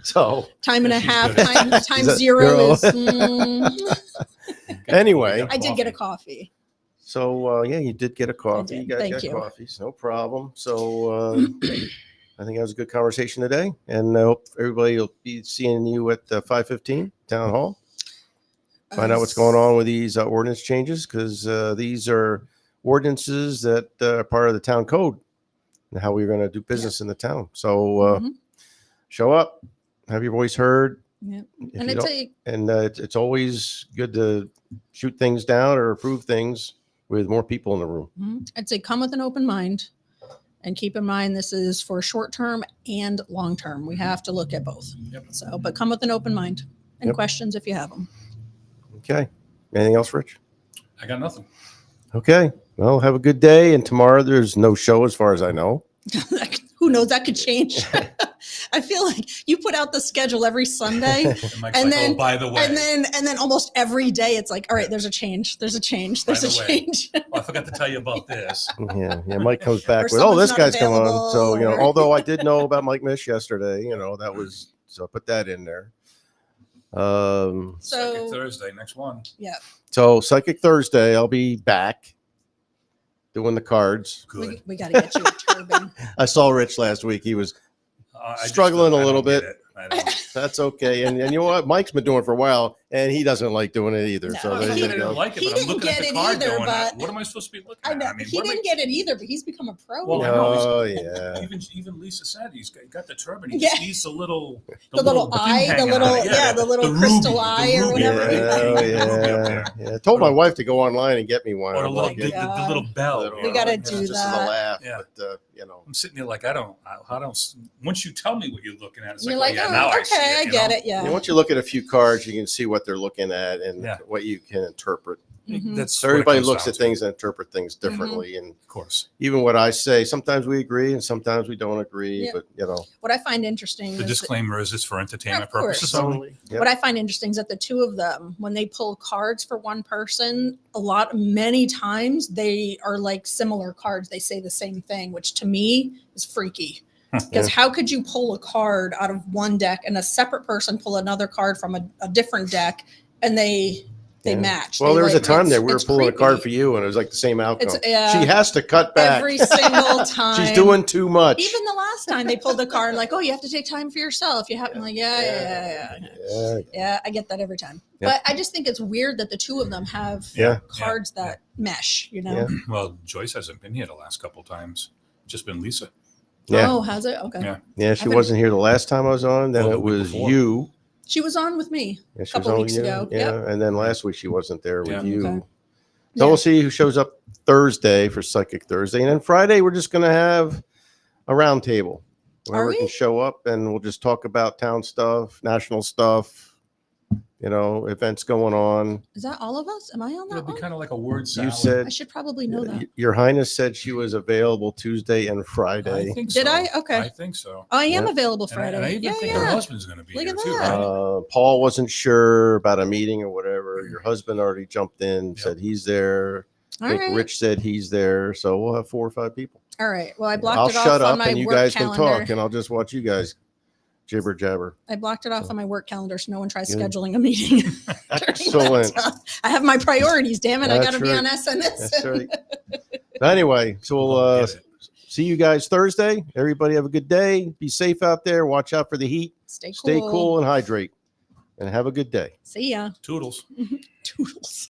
So Time and a She's half, good at time that zero zero? is. Anyway. I did get a coffee. So yeah, you did get a coffee. did. You guys Thank got you. coffees, no problem. So I think that was a good conversation today, and I hope everybody will be seeing you at 5:15 town hall. Find out what's going on with these ordinance changes, because these are ordinances that are part of the town code and how we're going to do business in the town. So Mhm. show up, have your voice heard. Yeah. If And you it's don't- it's always good to shoot things down or approve things with more people in the room. I'd say come with an open mind, and keep in mind this is for short term and long term. We have to look at both. Yep. So, but come with an open mind and Yep. questions if you have them. Okay. Anything else, Rich? I got nothing. Okay. Well, have a good day. And tomorrow there's no show as far as I know. Who knows? That could change. I feel like you put out the schedule every Sunday, And Mike's And like, then- oh, by the way, and then almost every day it's like, all right, there's a change. There's a change. By There's a the way. change. oh, I forgot to tell you about this. Yeah. Mike comes back Or with, oh, someone's this not guy's come on. available, So, or- although I did know about Mike Mish yesterday, that was, so I put that in there. Second So Thursday, next one. So Psychic Thursday, I'll be back doing the cards. Good. we got to get you a turban. I saw Rich last week. He was, I just Struggling don't- a I little don't get bit. it. I don't. that's okay. And you know what? Mike's been doing it for a while and he doesn't like doing it either. No, So I there he you didn't go. like it, He but I'm didn't looking at get the it card either, going, but- what am I supposed to be looking I at? know mean, he what am I- didn't get it either, but he's become a pro. Well, now. I know. Oh, yeah. Even Lisa said he's got the turban. He Yeah. just needs the little little thing eye, the hanging little on it. the little ruby, crystal the eye or ruby, whatever. yeah. Oh, The ruby up yeah. there. Yeah. I told my wife to go online and get me one. Or the I'm little like, my the, God. the little bell. little- We gotta It's do just just- as a that. laugh, Yeah. but I'm sitting there like I don't. Once you tell me what you're looking at, it's You're like, like, oh, oh, yeah, now I okay, see it. I you get know? it. Yeah. once you look at a few cards, you can see what they're looking at and Yeah. what you can interpret. Mhm. That's So what it everybody comes looks down at to. things and interpret things Mm-hmm. differently. And Of course, even what I say, sometimes we agree and sometimes we don't agree. Yeah. But What I find interesting the is that- disclaimer is it's for entertainment Of course. purposes only. only. Yep. what I find interesting is that the two of them, when they pull cards for one person, many times they are like similar cards. They say the same thing, which to me is freaky. Because how could you pull a card out of one deck and a separate person pull another card from a different deck and they Yeah. match? Well, They there was a like- time there it's- we were it's pulling a card creepy. for you and it was like the same outcome. It's She has to cut back. every single time. She's doing too much. Even the last time they pulled a card, like, oh, you have to take time for yourself. You have, I'm like, yeah. Yeah. Yeah, I get that every time. Yep. But I just think it's weird that the two of them have Yeah. cards that mesh, you know? Yeah. Well, Joyce hasn't been here the last couple of times. Just been Lisa. Yeah. Oh, has it? Okay. Yeah. Yeah, she I've been- wasn't here the last time I was on. Then Well, the it week was before. you. She was on with me. Yeah, she Couple was on weeks you. ago. Yeah. Yep. And then last week she wasn't there with Yeah. you. Okay. So Yeah. we'll see who shows up Thursday for Psychic Thursday. And then Friday, we're just going to have a round table. Whoever we? can show up and we'll just talk about town stuff, national stuff, events going on. Is that all of us? Am I on It'll that be one? kind of like a word You salad. said I should probably know that. Your Highness said she was available Tuesday and Friday. I think Did so. I? Okay. I think so. Oh, I am Yeah. available And I, Friday. and I even yeah, think her yeah. husband's going to be Look here at too, that. right? Paul wasn't sure about a meeting or whatever. Your husband already jumped in, Yep. said he's there. I All think right. Rich said he's there. So we'll have 4 or 5 people. All right. Well, I blocked I'll it off shut on up my and you work guys calendar. can talk and I'll just watch you guys jibber jabber. I blocked it off So- on my work calendar so no one tries Good. scheduling a meeting. during that Excellent. time. I have my priorities, damn it. I That's got to be right. on SNS. That's right. Anyway, so we'll Get it. see you guys Thursday. Everybody have a good day. Be safe out there. Watch out for the heat. Stay cool. Stay cool and hydrate. And have a good day. See ya. Toodles. Toodles.